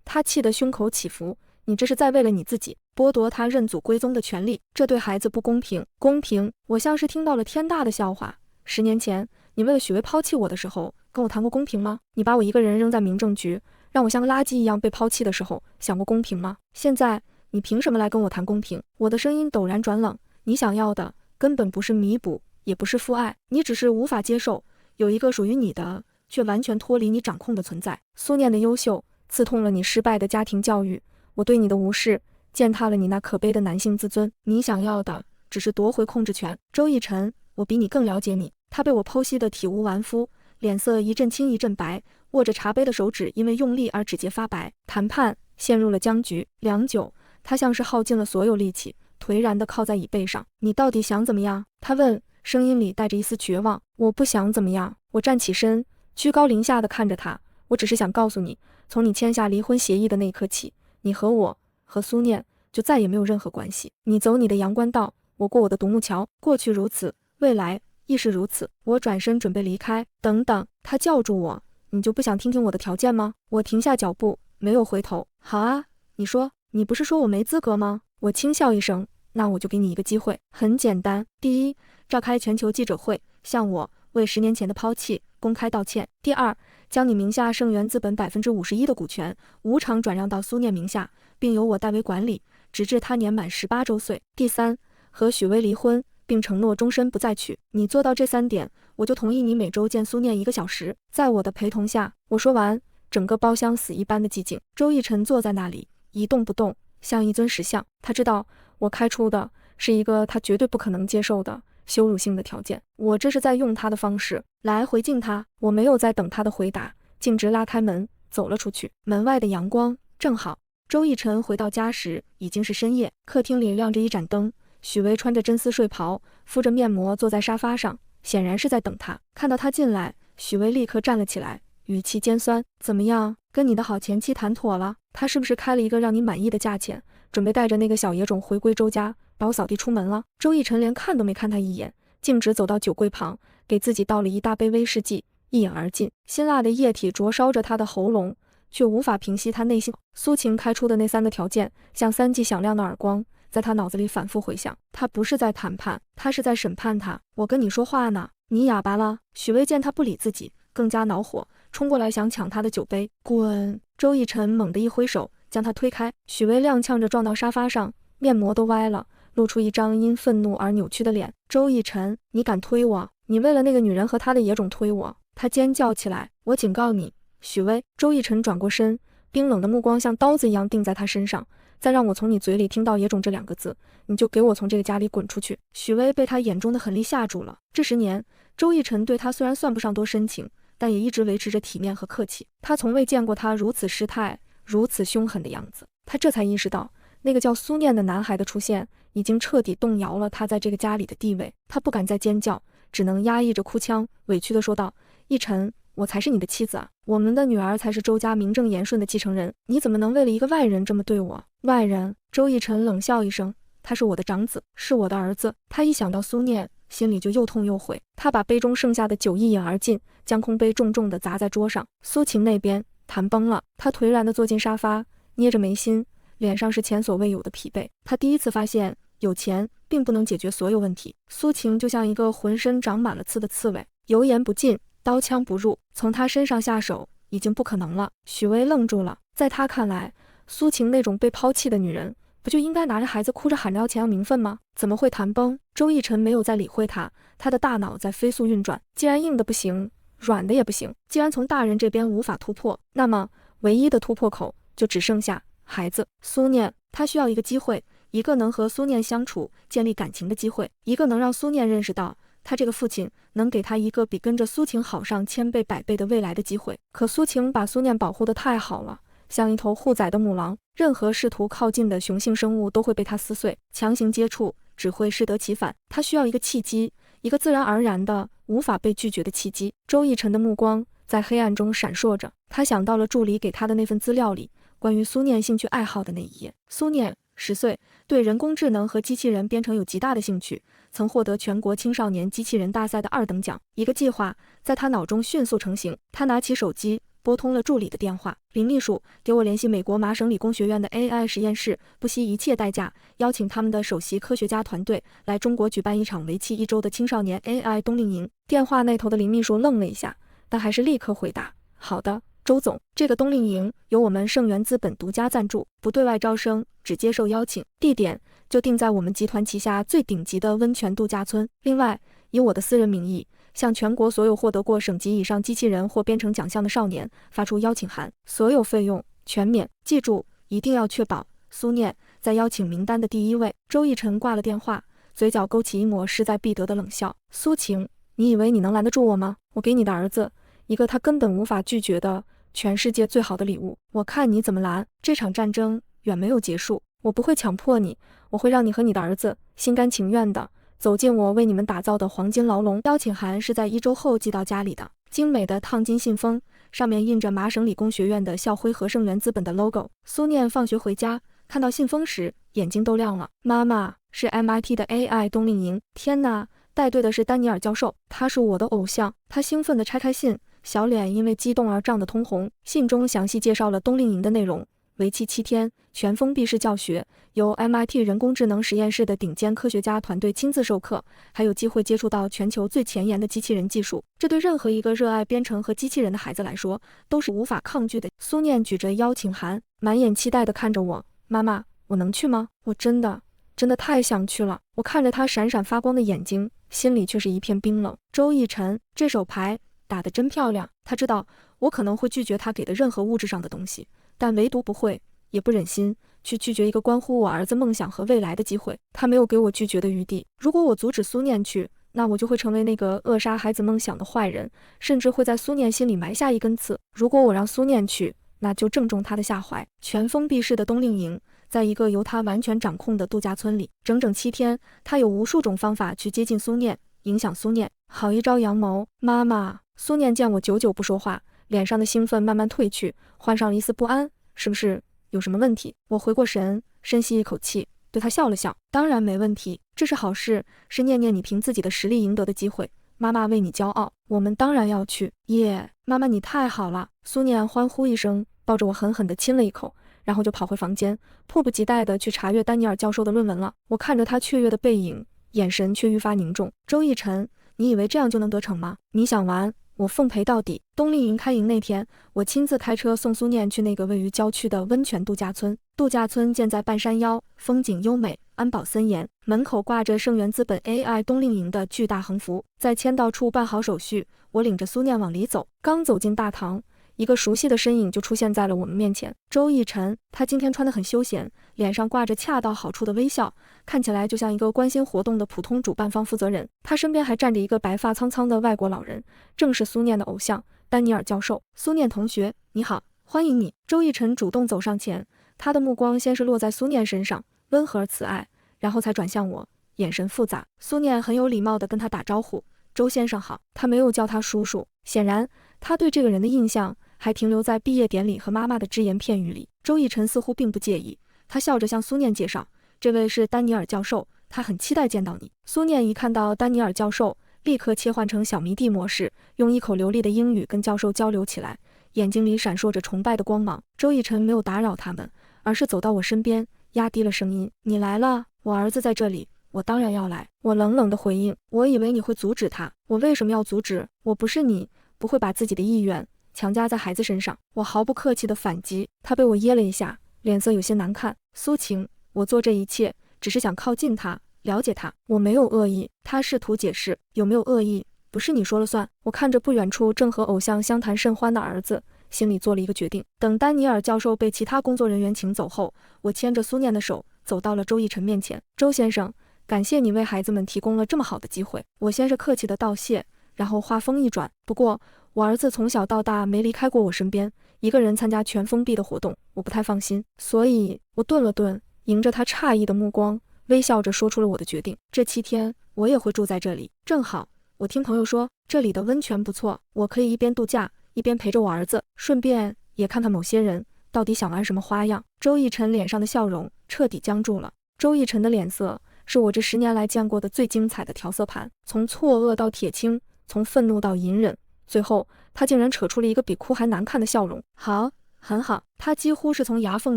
他气得胸口起伏。你这是在为了你自己剥夺他认祖归宗的权利，这对孩子不公平。公平？我像是听到了天大的笑话。10年前你为了许巍抛弃我的时候，跟我谈过公平吗？你把我一个人扔在民政局，让我像个垃圾一样被抛弃的时候，想过公平吗？现在你凭什么来跟我谈公平？我的声音陡然转冷。你想要的根本不是弥补，也不是父爱，你只是无法接受有一个属于你的却完全脱离你掌控的存在。苏念的优秀刺痛了你失败的家庭教育，我对你的无视践踏了你那可悲的男性自尊。你想要的只是夺回控制权。周逸晨，我比你更了解你。他被我剖析得体无完肤，脸色一阵青一阵白，握着茶杯的手指因为用力而指节发白。谈判陷入了僵局。良久，他像是耗尽了所有力气，颓然地靠在椅背上。你到底想怎么样？他问，声音里带着一丝绝望。我不想怎么样。我站起身，居高临下地看着他。我只是想告诉你，从你签下离婚协议的那一刻起，你和我和苏念就再也没有任何关系。你走你的阳关道，我过我的独木桥。过去如此，未来亦是如此。我转身准备离开。等等，他叫住我，你就不想听听我的条件吗？我停下脚步，没有回头。好啊，你说，你不是说我没资格吗？我轻笑一声，那我就给你一个机会。很简单，第一，召开全球记者会，向我为10年前的抛弃公开道歉。第二，将你名下盛源资本51%的股权无偿转让到苏念名下，并由我代为管理，直至他年满18周岁。第三，和许巍离婚，并承诺终身不再娶。你做到这3点，我就同意你每周见苏念1个小时，在我的陪同下。我说完，整个包厢死一般的寂静。周逸晨坐在那里一动不动，像一尊石像。他知道我开出的是一个他绝对不可能接受的羞辱性的条件，我这是在用他的方式来回敬他。我没有在等他的回答，径直拉开门走了出去。门外的阳光正好。周逸晨回到家时已经是深夜，客厅里亮着一盏灯。许巍穿着真丝睡袍，敷着面膜坐在沙发上，显然是在等他。看到他进来，许巍立刻站了起来，语气尖酸。怎么样，跟你的好前妻谈妥了？他是不是开了一个让你满意的价钱，准备带着那个小野种回归周家，把我扫地出门了？周逸晨连看都没看他一眼，径直走到酒柜旁，给自己倒了一大杯威士忌，一饮而尽。辛辣的液体灼烧着他的喉咙，却无法平息他内心。苏晴开出的那3个条件，像3记响亮的耳光，在他脑子里反复回响。他不是在谈判，他是在审判他。我跟你说话呢，你哑巴了？许巍见他不理自己，更加恼火，冲过来想抢他的酒杯。滚！周逸晨猛地一挥手，将他推开。许巍踉跄着撞到沙发上，面膜都歪了，露出一张因愤怒而扭曲的脸。周逸晨，你敢推我？你为了那个女人和她的野种推我？他尖叫起来。我警告你，许巍！周逸晨转过身，冰冷的目光像刀子一样钉在他身上。再让我从你嘴里听到野种这2个字，你就给我从这个家里滚出去。许巍被他眼中的狠厉吓住了。这10年，周逸晨对他虽然算不上多深情，但也一直维持着体面和客气。他从未见过他如此失态、如此凶狠的样子。他这才意识到，那个叫苏念的男孩的出现已经彻底动摇了他在这个家里的地位。他不敢再尖叫，只能压抑着哭腔，委屈地说道：逸晨，我才是你的妻子啊，我们的女儿才是周家名正言顺的继承人，你怎么能为了一个外人这么对我？外人？周逸晨冷笑一声，他是我的长子，是我的儿子。他一想到苏念，心里就又痛又悔。他把杯中剩下的酒一饮而尽，将空杯重重地砸在桌上。苏晴那边谈崩了，他颓然地坐进沙发，捏着眉心，脸上是前所未有的疲惫。他第一次发现，有钱并不能解决所有问题。苏晴就像一个浑身长满了刺的刺猬，油盐不进，刀枪不入，从他身上下手已经不可能了。许巍愣住了，在他看来，苏晴那种被抛弃的女人，不就应该拿着孩子哭着喊着要钱要名分吗？怎么会谈崩？周逸晨没有再理会他，他的大脑在飞速运转。既然硬的不行，软的也不行。既然从大人这边无法突破，那么唯一的突破口就只剩下孩子。苏念，他需要一个机会，一个能和苏念相处、建立感情的机会，一个能让苏念认识到他这个父亲能给他一个比跟着苏晴好上千倍百倍的未来的机会。可苏晴把苏念保护得太好了，像一头护崽的母狼，任何试图靠近的雄性生物都会被他撕碎，强行接触只会适得其反。他需要一个契机，一个自然而然的无法被拒绝的契机。周逸晨的目光在黑暗中闪烁着，他想到了助理给他的那份资料里关于苏念兴趣爱好的那一页。苏念10岁，对人工智能和机器人编程有极大的兴趣，曾获得全国青少年机器人大赛的2等奖。一个计划在他脑中迅速成型，他拿起手机拨通了助理的电话。林秘书，给我联系美国麻省理工学院的 AI 实验室，不惜一切代价邀请他们的首席科学家团队来中国举办一场为期1周的青少年 AI 冬令营。电话那头的林秘书愣了一下，但还是立刻回答：好的，周总，这个冬令营由我们盛源资本独家赞助，不对外招生，只接受邀请，地点就定在我们集团旗下最顶级的温泉度假村。另外，以我的私人名义，向全国所有获得过省级以上机器人或编程奖项的少年发出邀请函，所有费用全免。记住，一定要确保苏念在邀请名单的第1位。周逸晨挂了电话，嘴角勾起一抹势在必得的冷笑。苏晴，你以为你能拦得住我吗？我给你的儿子一个他根本无法拒绝的全世界最好的礼物，我看你怎么拦。这场战争远没有结束，我不会强迫你，我会让你和你的儿子心甘情愿的走进我为你们打造的黄金牢笼。邀请函是在1周后寄到家里的，精美的烫金信封，上面印着麻省理工学院的校徽和盛源资本的 logo。 苏念放学回家看到信封时眼睛都亮了。妈妈，是 MIT 的 AI 冬令营，天哪，带队的是丹尼尔教授，他是我的偶像。他兴奋地拆开信，小脸因为激动而涨得通红。信中详细介绍了冬令营的内容，为期7天，全封闭式教学，由 MIT 人工智能实验室的顶尖科学家团队亲自授课，还有机会接触到全球最前沿的机器人技术。这对任何一个热爱编程和机器人的孩子来说都是无法抗拒的。苏念举着邀请函，满眼期待地看着我。妈妈，我能去吗？我真的太想去了。我看着他闪闪发光的眼睛，心里却是一片冰冷。周逸晨，这手牌打得真漂亮。他知道我可能会拒绝他给的任何物质上的东西，但唯独不会，也不忍心去拒绝一个关乎我儿子梦想和未来的机会。他没有给我拒绝的余地。如果我阻止苏念去，那我就会成为那个扼杀孩子梦想的坏人，甚至会在苏念心里埋下一根刺。如果我让苏念去，那就正中他的下怀。全封闭式的冬令营，在一个由他完全掌控的度假村里，整整7天，他有无数种方法去接近苏念，影响苏念。好一朝阳谋。妈妈，苏念见我久久不说话，脸上的兴奋慢慢褪去，换上了一丝不安。是不是有什么问题？我回过神，深吸一口气，对他笑了笑。当然没问题，这是好事，是念念你凭自己的实力赢得的机会，妈妈为你骄傲，我们当然要去。耶，妈妈你太好了。苏念欢呼一声，抱着我狠狠地亲了一口，然后就跑回房间，迫不及待地去查阅丹尼尔教授的论文了。我看着他雀跃的背影，眼神却愈发凝重。周逸晨，你以为这样就能得逞吗？你想玩，我奉陪到底。冬令营开营那天，我亲自开车送苏念去那个位于郊区的温泉度假村。度假村建在半山腰，风景优美，安保森严，门口挂着盛源资本 AI 冬令营的巨大横幅。在签到处办好手续，我领着苏念往里走。刚走进大堂，一个熟悉的身影就出现在了我们面前。周逸晨，他今天穿得很休闲，脸上挂着恰到好处的微笑，看起来就像一个关心活动的普通主办方负责人。他身边还站着一个白发苍苍的外国老人，正是苏念的偶像丹尼尔教授。苏念同学，你好，欢迎你。周逸晨主动走上前，他的目光先是落在苏念身上，温和而慈爱，然后才转向我，眼神复杂。苏念很有礼貌地跟他打招呼，周先生好。他没有叫他叔叔，显然他对这个人的印象还停留在毕业典礼和妈妈的只言片语里。周逸晨似乎并不介意，他笑着向苏念介绍，这位是丹尼尔教授，他很期待见到你。苏念一看到丹尼尔教授，立刻切换成小迷弟模式，用一口流利的英语跟教授交流起来，眼睛里闪烁着崇拜的光芒。周逸晨没有打扰他们，而是走到我身边，压低了声音，你来了，我儿子在这里，我当然要来。我冷冷地回应，我以为你会阻止他。我为什么要阻止？我不是你，不会把自己的意愿强加在孩子身上。我毫不客气地反击。他被我噎了一下，脸色有些难看。苏晴，我做这一切只是想靠近他，了解他，我没有恶意。他试图解释，有没有恶意不不是你说了算。我看着不远处正和偶像相谈甚欢的儿子，心里做了一个决定。等丹尼尔教授被其他工作人员请走后，我牵着苏念的手走到了周逸晨面前。周先生，感谢你为孩子们提供了这么好的机会。我先是客气的道谢，然后话锋一转，不过我儿子从小到大没离开过我身边，一个人参加全封闭的活动，我不太放心，所以我顿了顿，迎着他诧异的目光，微笑着说出了我的决定。这7天我也会住在这里，正好我听朋友说这里的温泉不错，我可以一边度假一边陪着我儿子，顺便也看看某些人到底想玩什么花样。周逸晨脸上的笑容彻底僵住了。周逸晨的脸色是我这10年来见过的最精彩的调色盘，从错愕到铁青，从愤怒到隐忍，最后他竟然扯出了一个比哭还难看的笑容。好，很好。他几乎是从牙缝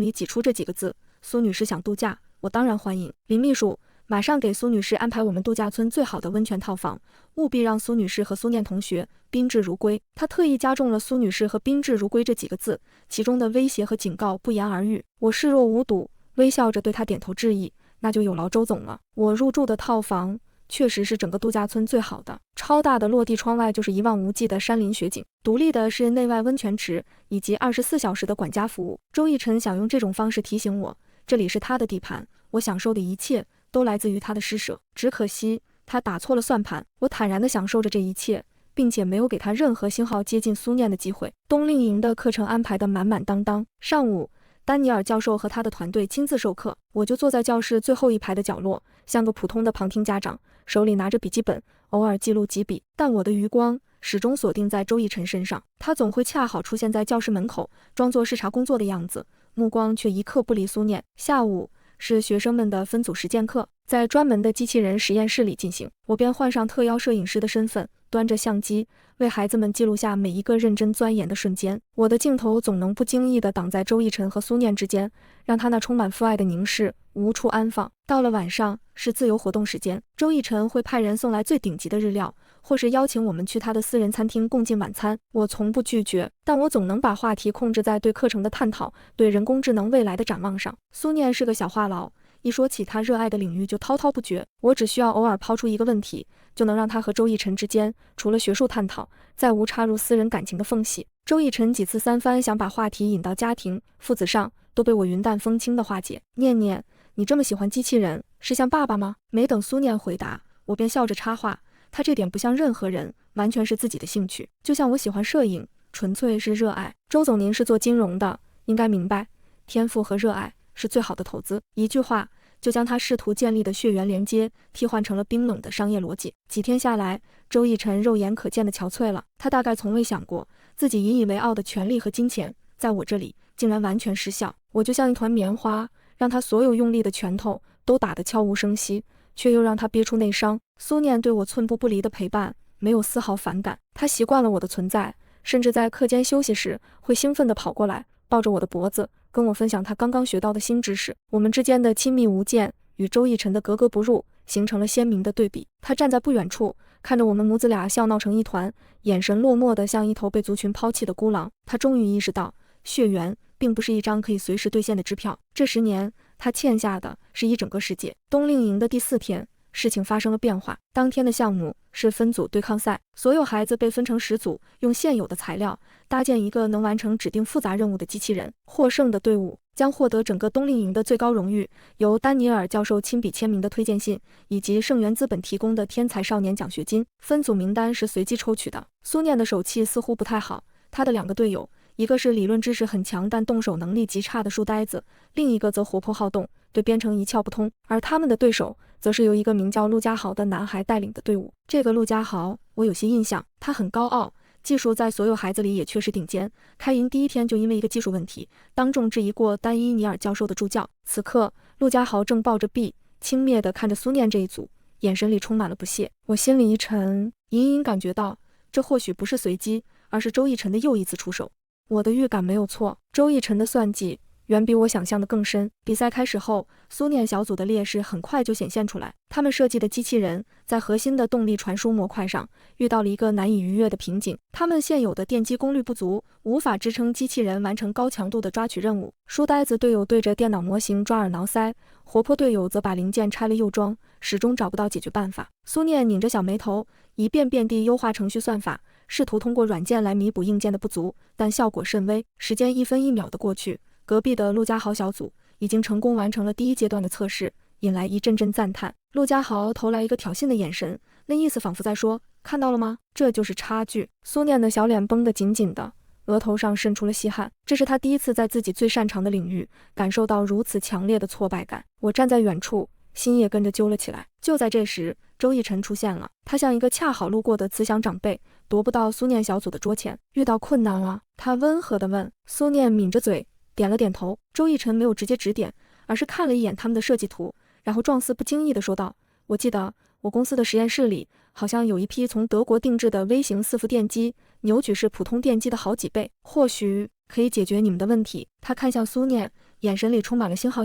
里挤出这几个字。苏女士想度假，我当然欢迎。林秘书，马上给苏女士安排我们度假村最好的温泉套房，务必让苏女士和苏念同学宾至如归。他特意加重了苏女士和宾至如归这几个字，其中的威胁和警告不言而喻。我视若无睹，微笑着对他点头致意。那就有劳周总了。我入住的套房确实是整个度假村最好的，超大的落地窗外就是一望无际的山林雪景，独立的是内外温泉池以及24小时的管家服务。周逸晨想用这种方式提醒我，这里是他的地盘，我享受的一切都来自于他的施舍。只可惜他打错了算盘，我坦然地享受着这一切，并且没有给他任何星号接近苏念的机会。冬令营的课程安排得满满当当，上午丹尼尔教授和他的团队亲自授课，我就坐在教室最后一排的角落，像个普通的旁听家长，手里拿着笔记本，偶尔记录几笔。但我的余光始终锁定在周逸晨身上，他总会恰好出现在教室门口，装作视察工作的样子，目光却一刻不离苏念。下午是学生们的分组实践课，在专门的机器人实验室里进行，我便换上特邀摄影师的身份，端着相机为孩子们记录下每一个认真钻研的瞬间。我的镜头总能不经意地挡在周逸晨和苏念之间，让他那充满父爱的凝视无处安放。到了晚上是自由活动时间，周逸晨会派人送来最顶级的日料，或是邀请我们去他的私人餐厅共进晚餐。我从不拒绝，但我总能把话题控制在对课程的探讨，对人工智能未来的展望上。苏念是个小话痨，一说起他热爱的领域就滔滔不绝，我只需要偶尔抛出一个问题，就能让他和周逸晨之间除了学术探讨，再无插入私人感情的缝隙。周逸晨几次三番想把话题引到家庭、父子上，都被我云淡风轻的化解。念念，你这么喜欢机器人，是像爸爸吗？没等苏念回答，我便笑着插话，他这点不像任何人，完全是自己的兴趣，就像我喜欢摄影，纯粹是热爱。周总，您是做金融的，应该明白，天赋和热爱是最好的投资。一句话就将他试图建立的血缘连接替换成了冰冷的商业逻辑。几天下来，周逸晨肉眼可见的憔悴了，他大概从未想过，自己引以为傲的权力和金钱，在我这里竟然完全失效。我就像一团棉花，让他所有用力的拳头都打得悄无声息，却又让他憋出内伤。苏念对我寸步不离的陪伴没有丝毫反感，他习惯了我的存在，甚至在课间休息时会兴奋地跑过来，抱着我的脖子，跟我分享他刚刚学到的新知识。我们之间的亲密无间与周逸晨的格格不入形成了鲜明的对比。他站在不远处，看着我们母子俩笑闹成一团，眼神落寞的像一头被族群抛弃的孤狼。他终于意识到，血缘并不是一张可以随时兑现的支票，这10年他欠下的是一整个世界。冬令营的第4天，事情发生了变化。当天的项目是分组对抗赛，所有孩子被分成10组，用现有的材料搭建一个能完成指定复杂任务的机器人。获胜的队伍将获得整个冬令营的最高荣誉，由丹尼尔教授亲笔签名的推荐信，以及盛源资本提供的天才少年奖学金。分组名单是随机抽取的。苏念的手气似乎不太好，他的2个队友，一个是理论知识很强但动手能力极差的书呆子，另一个则活泼好动，对编程一窍不通。而他们的对手则是由一个名叫陆家豪的男孩带领的队伍。这个陆家豪我有些印象，他很高傲，技术在所有孩子里也确实顶尖。开营第1天就因为一个技术问题，当众质疑过丹伊尼尔教授的助教。此刻陆家豪正抱着臂，轻蔑地看着苏念这一组，眼神里充满了不屑。我心里一沉，隐隐感觉到这或许不是随机，而是周逸晨的又一次出手。我的预感没有错，周逸晨的算计远比我想象的更深。比赛开始后，苏念小组的劣势很快就显现出来。他们设计的机器人在核心的动力传输模块上遇到了一个难以逾越的瓶颈，他们现有的电机功率不足，无法支撑机器人完成高强度的抓取任务。书呆子队友对着电脑模型抓耳挠腮，活泼队友则把零件拆了又装，始终找不到解决办法。苏念拧着小眉头，一遍遍地优化程序算法，试图通过软件来弥补硬件的不足，但效果甚微。时间一分一秒的过去，隔壁的陆家豪小组已经成功完成了第一阶段的测试，引来一阵阵赞叹。陆家豪投来一个挑衅的眼神，那意思仿佛在说：“看到了吗？这就是差距。”苏念的小脸绷得紧紧的，额头上渗出了细汗。这是他第一次在自己最擅长的领域感受到如此强烈的挫败感。我站在远处，心也跟着揪了起来。就在这时，周逸晨出现了，他像一个恰好路过的慈祥长辈，踱步到苏念小组的桌前。遇到困难了？他温和地问。苏念抿着嘴，点了点头。周逸晨没有直接指点，而是看了一眼他们的设计图，然后状似不经意地说道：“我记得我公司的实验室里好像有一批从德国定制的微型4伏电机，扭矩是普通电机的好几倍，或许可以解决你们的问题。”他看向苏念，眼神里充满了星号。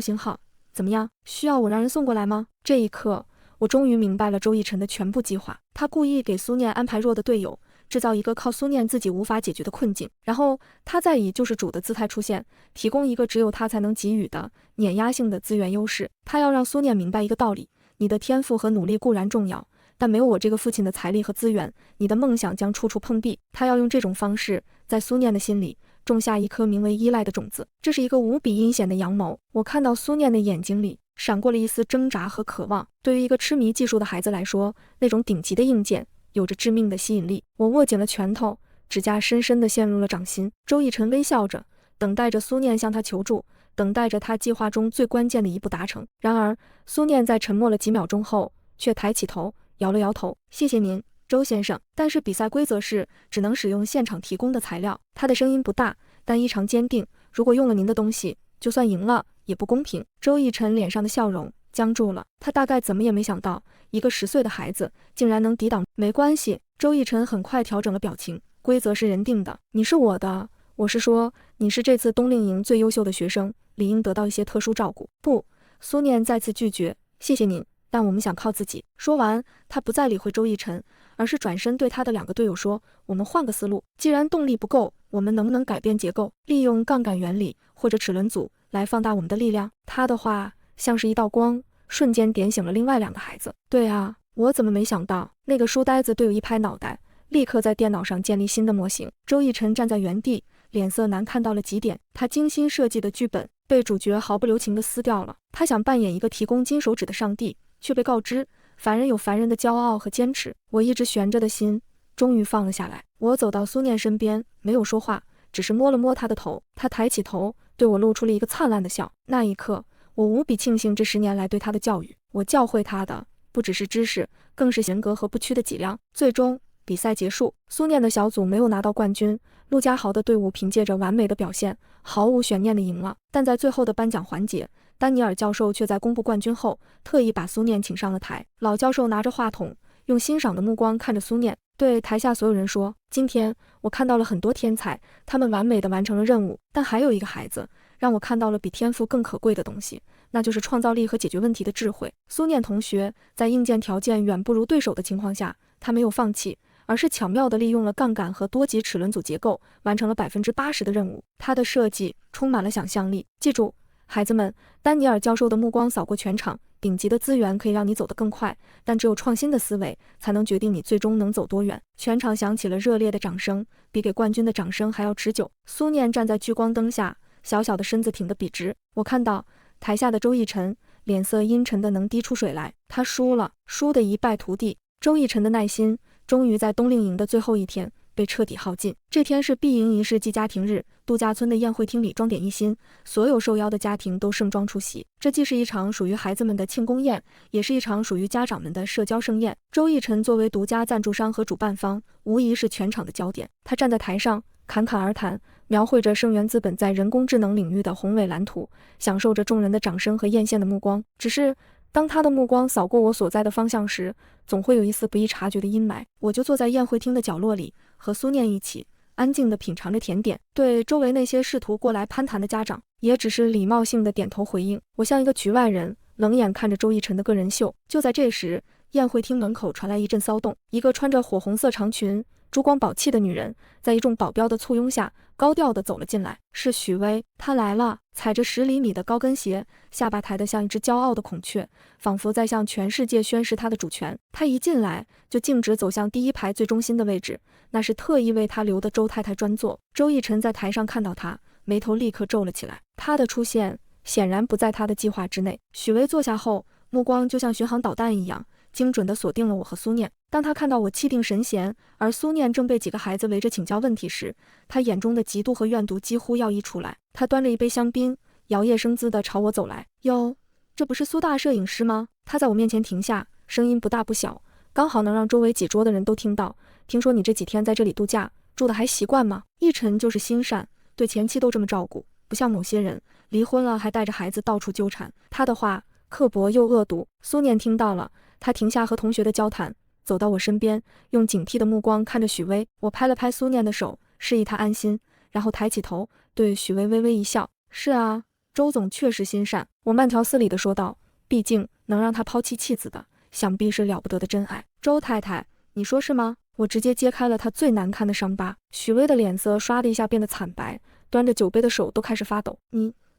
怎么样？需要我让人送过来吗？这一刻，我终于明白了周逸晨的全部计划。他故意给苏念安排弱的队友，制造一个靠苏念自己无法解决的困境，然后他再以救世主的姿态出现，提供一个只有他才能给予的碾压性的资源优势。他要让苏念明白一个道理：你的天赋和努力固然重要，但没有我这个父亲的财力和资源，你的梦想将处处碰壁。他要用这种方式，在苏念的心里种下一颗名为依赖的种子。这是一个无比阴险的阳谋。我看到苏念的眼睛里闪过了一丝挣扎和渴望。对于一个痴迷技术的孩子来说，那种顶级的硬件有着致命的吸引力。我握紧了拳头，指甲深深地陷入了掌心。周逸晨微笑着，等待着苏念向他求助，等待着他计划中最关键的一步达成。然而，苏念在沉默了几秒钟后，却抬起头，摇了摇头：“谢谢您，周先生，但是比赛规则是只能使用现场提供的材料。”他的声音不大，但异常坚定：“如果用了您的东西，就算赢了也不公平。”周逸晨脸上的笑容僵住了，他大概怎么也没想到，一个10岁的孩子竟然能抵挡。没关系，周逸晨很快调整了表情，规则是人定的，你是我的，我是说，你是这次冬令营最优秀的学生，理应得到一些特殊照顾。不，苏念再次拒绝，谢谢您，但我们想靠自己。说完，他不再理会周逸晨，而是转身对他的2个队友说：“我们换个思路，既然动力不够，我们能不能改变结构，利用杠杆原理或者齿轮组来放大我们的力量？”他的话像是一道光，瞬间点醒了另外2个孩子。对啊，我怎么没想到？那个书呆子队友一拍脑袋，立刻在电脑上建立新的模型。周逸晨站在原地，脸色难看到了极点。他精心设计的剧本被主角毫不留情地撕掉了。他想扮演一个提供金手指的上帝，却被告知凡人有凡人的骄傲和坚持。我一直悬着的心终于放了下来。我走到苏念身边，没有说话，只是摸了摸他的头。他抬起头，对我露出了一个灿烂的笑。那一刻，我无比庆幸这10年来对他的教育。我教会他的不只是知识，更是严格和不屈的脊梁。最终，比赛结束，苏念的小组没有拿到冠军，陆家豪的队伍凭借着完美的表现，毫无悬念地赢了。但在最后的颁奖环节，丹尼尔教授却在公布冠军后，特意把苏念请上了台。老教授拿着话筒，用欣赏的目光看着苏念，对台下所有人说：“今天我看到了很多天才，他们完美地完成了任务，但还有一个孩子，让我看到了比天赋更可贵的东西，那就是创造力和解决问题的智慧。”苏念同学在硬件条件远不如对手的情况下，他没有放弃，而是巧妙地利用了杠杆和多级齿轮组结构，完成了80%的任务。他的设计充满了想象力。记住，孩子们，丹尼尔教授的目光扫过全场，顶级的资源可以让你走得更快，但只有创新的思维才能决定你最终能走多远。全场响起了热烈的掌声，比给冠军的掌声还要持久。苏念站在聚光灯下，小小的身子挺得笔直。我看到台下的周逸晨脸色阴沉的能滴出水来，他输了，输得一败涂地。周逸晨的耐心终于在冬令营的最后一天被彻底耗尽。这天是毕营仪式暨家庭日，度假村的宴会厅里装点一新，所有受邀的家庭都盛装出席。这既是一场属于孩子们的庆功宴，也是一场属于家长们的社交盛宴。周逸晨作为独家赞助商和主办方，无疑是全场的焦点。他站在台上侃侃而谈，描绘着盛源资本在人工智能领域的宏伟蓝图，享受着众人的掌声和艳羡的目光。只是当他的目光扫过我所在的方向时，总会有一丝不易察觉的阴霾。我就坐在宴会厅的角落里，和苏念一起安静地品尝着甜点，对周围那些试图过来攀谈的家长，也只是礼貌性的点头回应。我像一个局外人，冷眼看着周逸晨的个人秀。就在这时，宴会厅门口传来一阵骚动，一个穿着火红色长裙、珠光宝气的女人，在一众保镖的簇拥下，高调地走了进来。是许巍，她来了，踩着10厘米的高跟鞋，下巴抬得像一只骄傲的孔雀，仿佛在向全世界宣示她的主权。她一进来就径直走向第一排最中心的位置，那是特意为她留的周太太专座。周逸晨在台上看到她，眉头立刻皱了起来。她的出现显然不在他的计划之内。许巍坐下后，目光就像巡航导弹一样，精准地锁定了我和苏念。当他看到我气定神闲，而苏念正被几个孩子围着请教问题时，他眼中的嫉妒和怨毒几乎要溢出来。他端着一杯香槟，摇曳生姿地朝我走来。哟，这不是苏大摄影师吗？他在我面前停下，声音不大不小，刚好能让周围几桌的人都听到。听说你这几天在这里度假，住的还习惯吗？逸晨就是心善，对前妻都这么照顾，不像某些人离婚了还带着孩子到处纠缠。他的话刻薄又恶毒。苏念听到了，他停下和同学的交谈，走到我身边，用警惕的目光看着许巍。我拍了拍苏念的手，示意他安心，然后抬起头对许巍微微一笑。是啊，周总确实心善，我慢条斯理地说道，毕竟能让他抛弃妻子的，想必是了不得的真爱。周太太，你说是吗？我直接揭开了他最难看的伤疤。许巍的脸色唰的一下变得惨白，端着酒杯的手都开始发抖。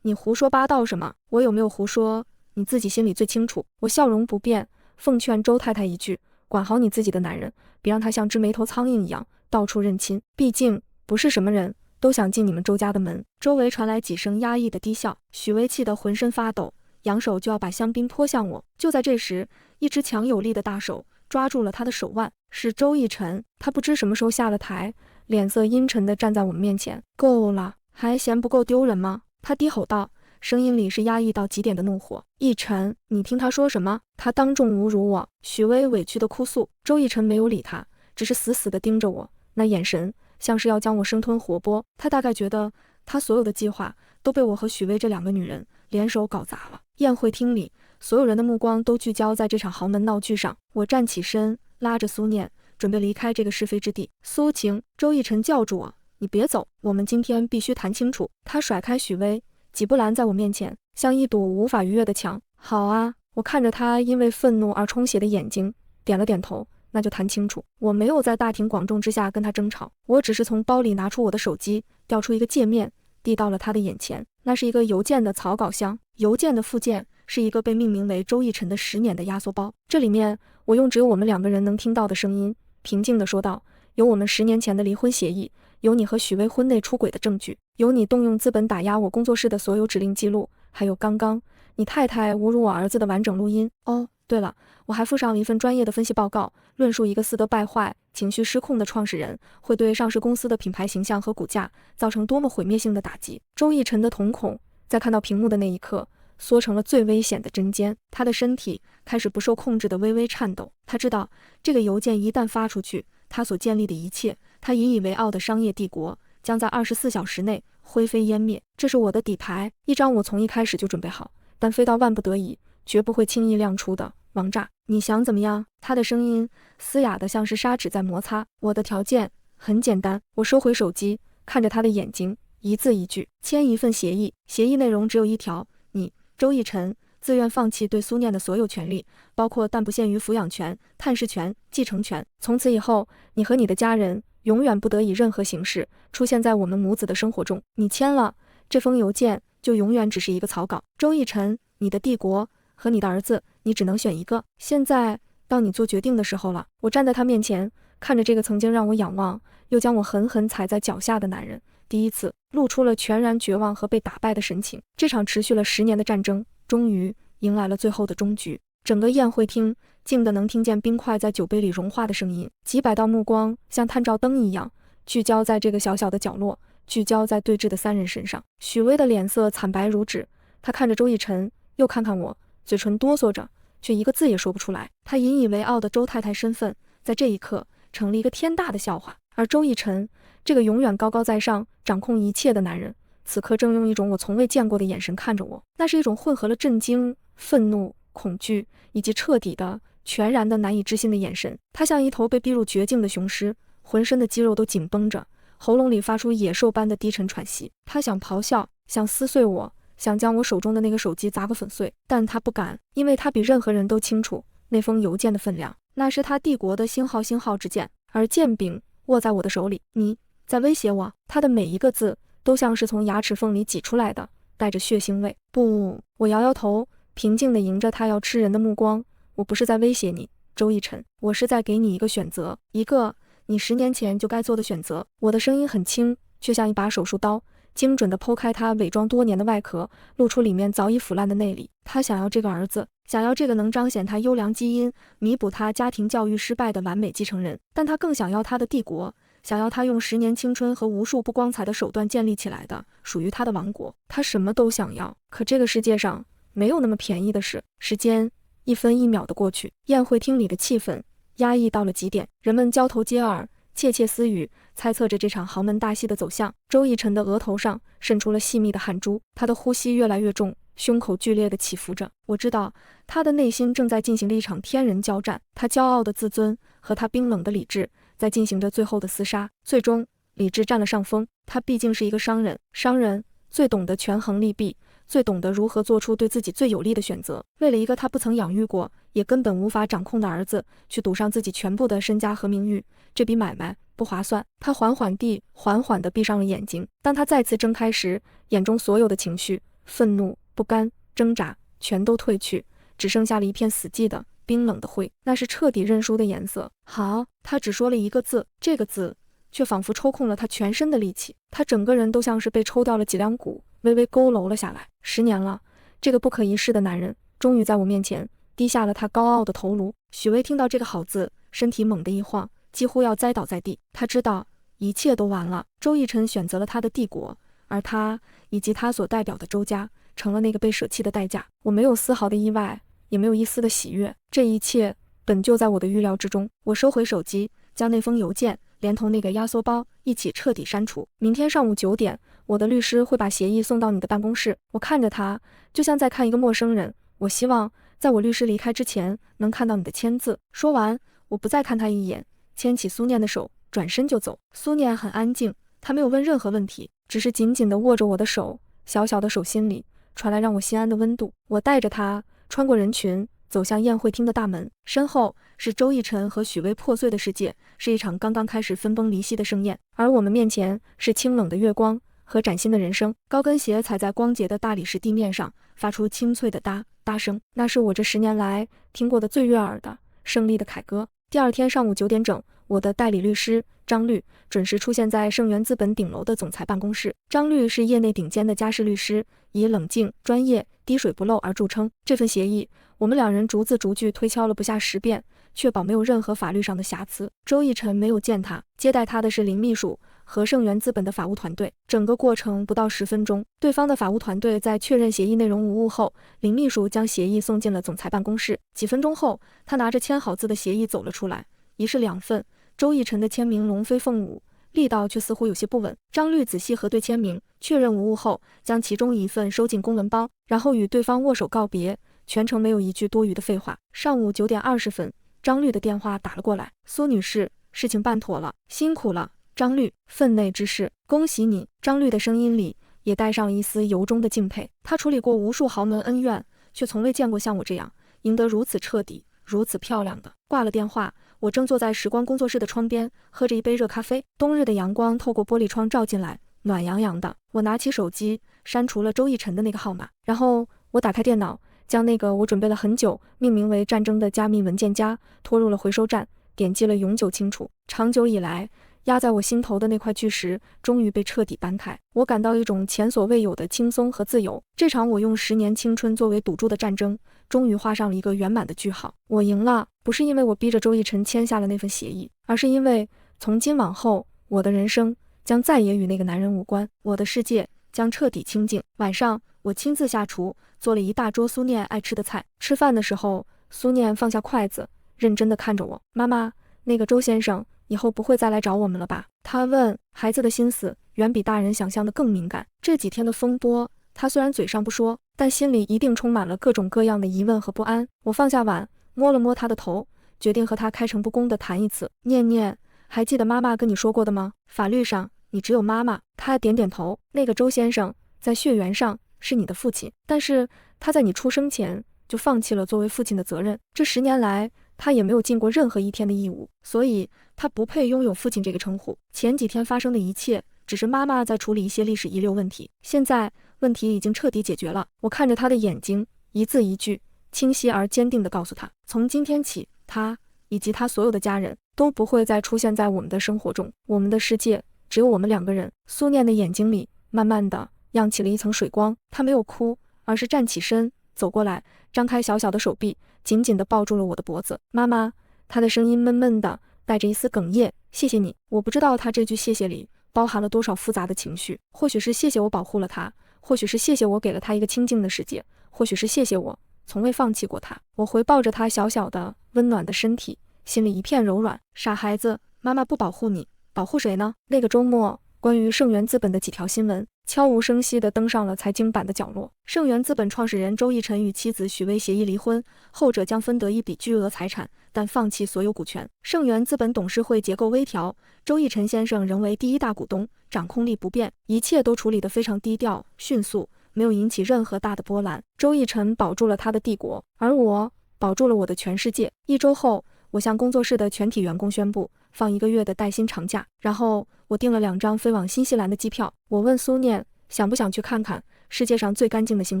你胡说八道什么？我有没有胡说，你自己心里最清楚。我笑容不变，奉劝周太太一句，管好你自己的男人，别让他像只没头苍蝇一样到处认亲，毕竟不是什么人都想进你们周家的门。周围传来几声压抑的低笑，许巍气得浑身发抖，扬手就要把香槟泼向我。就在这时，一只强有力的大手抓住了他的手腕，是周逸晨。他不知什么时候下了台，脸色阴沉地站在我们面前。够了，还嫌不够丢人吗？他低吼道，声音里是压抑到极点的怒火。逸晨，你听他说什么？他当众侮辱我！许巍委屈的哭诉。周逸晨没有理他，只是死死地盯着我，那眼神像是要将我生吞活剥。他大概觉得他所有的计划都被我和许巍这两个女人联手搞砸了。宴会厅里，所有人的目光都聚焦在这场豪门闹剧上。我站起身，拉着苏念，准备离开这个是非之地。苏晴，周逸晨叫住我，你别走，我们今天必须谈清楚。他甩开许巍，几步拦在我面前，像一堵无法逾越的墙。好啊，我看着他因为愤怒而充血的眼睛，点了点头。那就谈清楚。我没有在大庭广众之下跟他争吵，我只是从包里拿出我的手机，调出一个界面，递到了他的眼前。那是一个邮件的草稿箱，邮件的附件是一个被命名为周逸晨的10年的压缩包。这里面，我用只有我们两个人能听到的声音，平静地说道：有我们10年前的离婚协议，有你和许巍婚内出轨的证据，有你动用资本打压我工作室的所有指令记录，还有刚刚你太太侮辱我儿子的完整录音。哦，对了，我还附上了一份专业的分析报告，论述一个私德败坏、情绪失控的创始人会对上市公司的品牌形象和股价造成多么毁灭性的打击。周逸晨的瞳孔在看到屏幕的那一刻缩成了最危险的针尖，他的身体开始不受控制的微微颤抖。他知道这个邮件一旦发出去，他所建立的一切，他引以为傲的商业帝国将在24小时内灰飞烟灭。这是我的底牌，一张我从一开始就准备好，但非到万不得已绝不会轻易亮出的王炸。你想怎么样？他的声音嘶哑的像是砂纸在摩擦。我的条件很简单。我收回手机，看着他的眼睛，一字一句：签一份协议，协议内容只有一条，你周逸晨自愿放弃对苏念的所有权利，包括但不限于抚养权、探视权、继承权。从此以后，你和你的家人永远不得以任何形式出现在我们母子的生活中。你签了这封邮件，就永远只是一个草稿。周逸晨，你的帝国和你的儿子，你只能选一个。现在到你做决定的时候了。我站在他面前，看着这个曾经让我仰望，又将我狠狠踩在脚下的男人，第一次露出了全然绝望和被打败的神情。这场持续了10年的战争，终于迎来了最后的终局。整个宴会厅静得能听见冰块在酒杯里融化的声音，几百道目光像探照灯一样聚焦在这个小小的角落，聚焦在对峙的3人身上。许巍的脸色惨白如纸，他看着周逸晨，又看看我，嘴唇哆嗦着，却一个字也说不出来。他引以为傲的周太太身份，在这一刻成了一个天大的笑话。而周逸晨，这个永远高高在上、掌控一切的男人，此刻正用一种我从未见过的眼神看着我。那是一种混合了震惊、愤怒、恐惧，以及彻底的、全然的难以置信的眼神。他像一头被逼入绝境的雄狮，浑身的肌肉都紧绷着，喉咙里发出野兽般的低沉喘息。他想咆哮，想撕碎我，想将我手中的那个手机砸个粉碎，但他不敢，因为他比任何人都清楚那封邮件的分量。那是他帝国的星号之剑，而剑柄握在我的手里。你在威胁我？他的每一个字都像是从牙齿缝里挤出来的，带着血腥味。不，我摇摇头，平静地迎着他要吃人的目光。我不是在威胁你，周逸晨，我是在给你一个选择，一个你10年前就该做的选择。我的声音很轻，却像一把手术刀，精准地剖开他伪装多年的外壳，露出里面早已腐烂的内里。他想要这个儿子，想要这个能彰显他优良基因、弥补他家庭教育失败的完美继承人，但他更想要他的帝国，想要他用10年青春和无数不光彩的手段建立起来的属于他的王国。他什么都想要，可这个世界上没有那么便宜的事。时间1分1秒的过去，宴会厅里的气氛压抑到了极点，人们交头接耳，窃窃私语，猜测着这场豪门大戏的走向。周逸晨的额头上渗出了细密的汗珠，他的呼吸越来越重，胸口剧烈地起伏着。我知道他的内心正在进行着一场天人交战，他骄傲的自尊和他冰冷的理智在进行着最后的厮杀。最终理智占了上风，他毕竟是一个商人，商人最懂得权衡利弊，最懂得如何做出对自己最有利的选择。为了一个他不曾养育过，也根本无法掌控的儿子，去赌上自己全部的身家和名誉，这笔买卖不划算。他缓缓地闭上了眼睛，当他再次睁开时，眼中所有的情绪，愤怒、不甘、挣扎全都褪去，只剩下了一片死寂的冰冷的灰，那是彻底认输的颜色。好，他只说了一个字，这个字却仿佛抽空了他全身的力气，他整个人都像是被抽掉了几两骨，微微佝偻了下来。10年了，这个不可一世的男人终于在我面前低下了他高傲的头颅。许巍听到这个好字，身体猛地一晃，几乎要栽倒在地。他知道一切都完了，周逸晨选择了他的帝国，而他以及他所代表的周家成了那个被舍弃的代价。我没有丝毫的意外，也没有一丝的喜悦，这一切本就在我的预料之中。我收回手机，将那封邮件连同那个压缩包一起彻底删除。明天上午9点，我的律师会把协议送到你的办公室。我看着他，就像在看一个陌生人。我希望在我律师离开之前能看到你的签字。说完，我不再看他一眼，牵起苏念的手，转身就走。苏念很安静，他没有问任何问题，只是紧紧地握着我的手，小小的手心里传来让我心安的温度。我带着他穿过人群，走向宴会厅的大门，身后是周逸晨和许巍破碎的世界，是一场刚刚开始分崩离析的盛宴，而我们面前是清冷的月光和崭新的人生。高跟鞋踩在光洁的大理石地面上，发出清脆的哒哒声，那是我这10年来听过的最悦耳的胜利的凯歌。第二天上午9点整，我的代理律师张律准时出现在盛源资本顶楼的总裁办公室。张律是业内顶尖的家事律师，以冷静、专业、滴水不漏而著称。这份协议，我们2人逐字逐句推敲了不下10遍，确保没有任何法律上的瑕疵。周逸晨没有见他，接待他的是林秘书和盛源资本的法务团队。整个过程不到10分钟，对方的法务团队在确认协议内容无误后，林秘书将协议送进了总裁办公室。几分钟后，他拿着签好字的协议走了出来，一式2份。周逸晨的签名龙飞凤舞，力道却似乎有些不稳。张律仔细核对签名，确认无误后，将其中一份收进公文包，然后与对方握手告别，全程没有一句多余的废话。上午9点20分，张律的电话打了过来：“苏女士，事情办妥了，辛苦了，张律，分内之事，恭喜你。”张律的声音里也带上了一丝由衷的敬佩。他处理过无数豪门恩怨，却从未见过像我这样赢得如此彻底、如此漂亮的。挂了电话，我正坐在时光工作室的窗边，喝着一杯热咖啡。冬日的阳光透过玻璃窗照进来，暖洋洋的。我拿起手机，删除了周逸晨的那个号码，然后我打开电脑，将那个我准备了很久、命名为战争的加密文件夹拖入了回收站，点击了永久清除。长久以来压在我心头的那块巨石终于被彻底搬开，我感到一种前所未有的轻松和自由。这场我用10年青春作为赌注的战争终于画上了一个圆满的句号。我赢了，不是因为我逼着周逸晨签下了那份协议，而是因为从今往后，我的人生将再也与那个男人无关，我的世界将彻底清静。晚上我亲自下厨，做了一大桌苏念爱吃的菜。吃饭的时候，苏念放下筷子，认真地看着我：“妈妈，那个周先生以后不会再来找我们了吧？”他问。孩子的心思远比大人想象的更敏感。这几天的风波，他虽然嘴上不说，但心里一定充满了各种各样的疑问和不安。我放下碗，摸了摸他的头，决定和他开诚布公地谈一次。念念，还记得妈妈跟你说过的吗？法律上你只有妈妈。他点点头，那个周先生在血缘上是你的父亲，但是他在你出生前就放弃了作为父亲的责任，这10年来他也没有尽过任何一天的义务，所以他不配拥有父亲这个称呼。前几天发生的一切只是妈妈在处理一些历史遗留问题，现在问题已经彻底解决了。我看着他的眼睛，一字一句清晰而坚定地告诉他，从今天起，他以及他所有的家人都不会再出现在我们的生活中，我们的世界只有我们2个人。苏念的眼睛里慢慢地漾起了一层水光，她没有哭，而是站起身走过来，张开小小的手臂，紧紧地抱住了我的脖子。妈妈，她的声音闷闷的，带着一丝哽咽，谢谢你。我不知道她这句谢谢里包含了多少复杂的情绪，或许是谢谢我保护了她，或许是谢谢我给了她一个清静的世界，或许是谢谢我从未放弃过她。我回抱着她小小的温暖的身体，心里一片柔软。傻孩子，妈妈不保护你，保护谁呢？那个周末，关于盛源资本的几条新闻悄无声息地登上了财经版的角落。盛源资本创始人周奕辰与妻子许薇协议离婚，后者将分得一笔巨额财产，但放弃所有股权。盛源资本董事会结构微调，周奕辰先生仍为第1大股东，掌控力不变，一切都处理得非常低调迅速，没有引起任何大的波澜。周奕辰保住了他的帝国，而我保住了我的全世界。1周后，我向工作室的全体员工宣布放1个月的带薪长假，然后我订了2张飞往新西兰的机票。我问苏念想不想去看看世界上最干净的星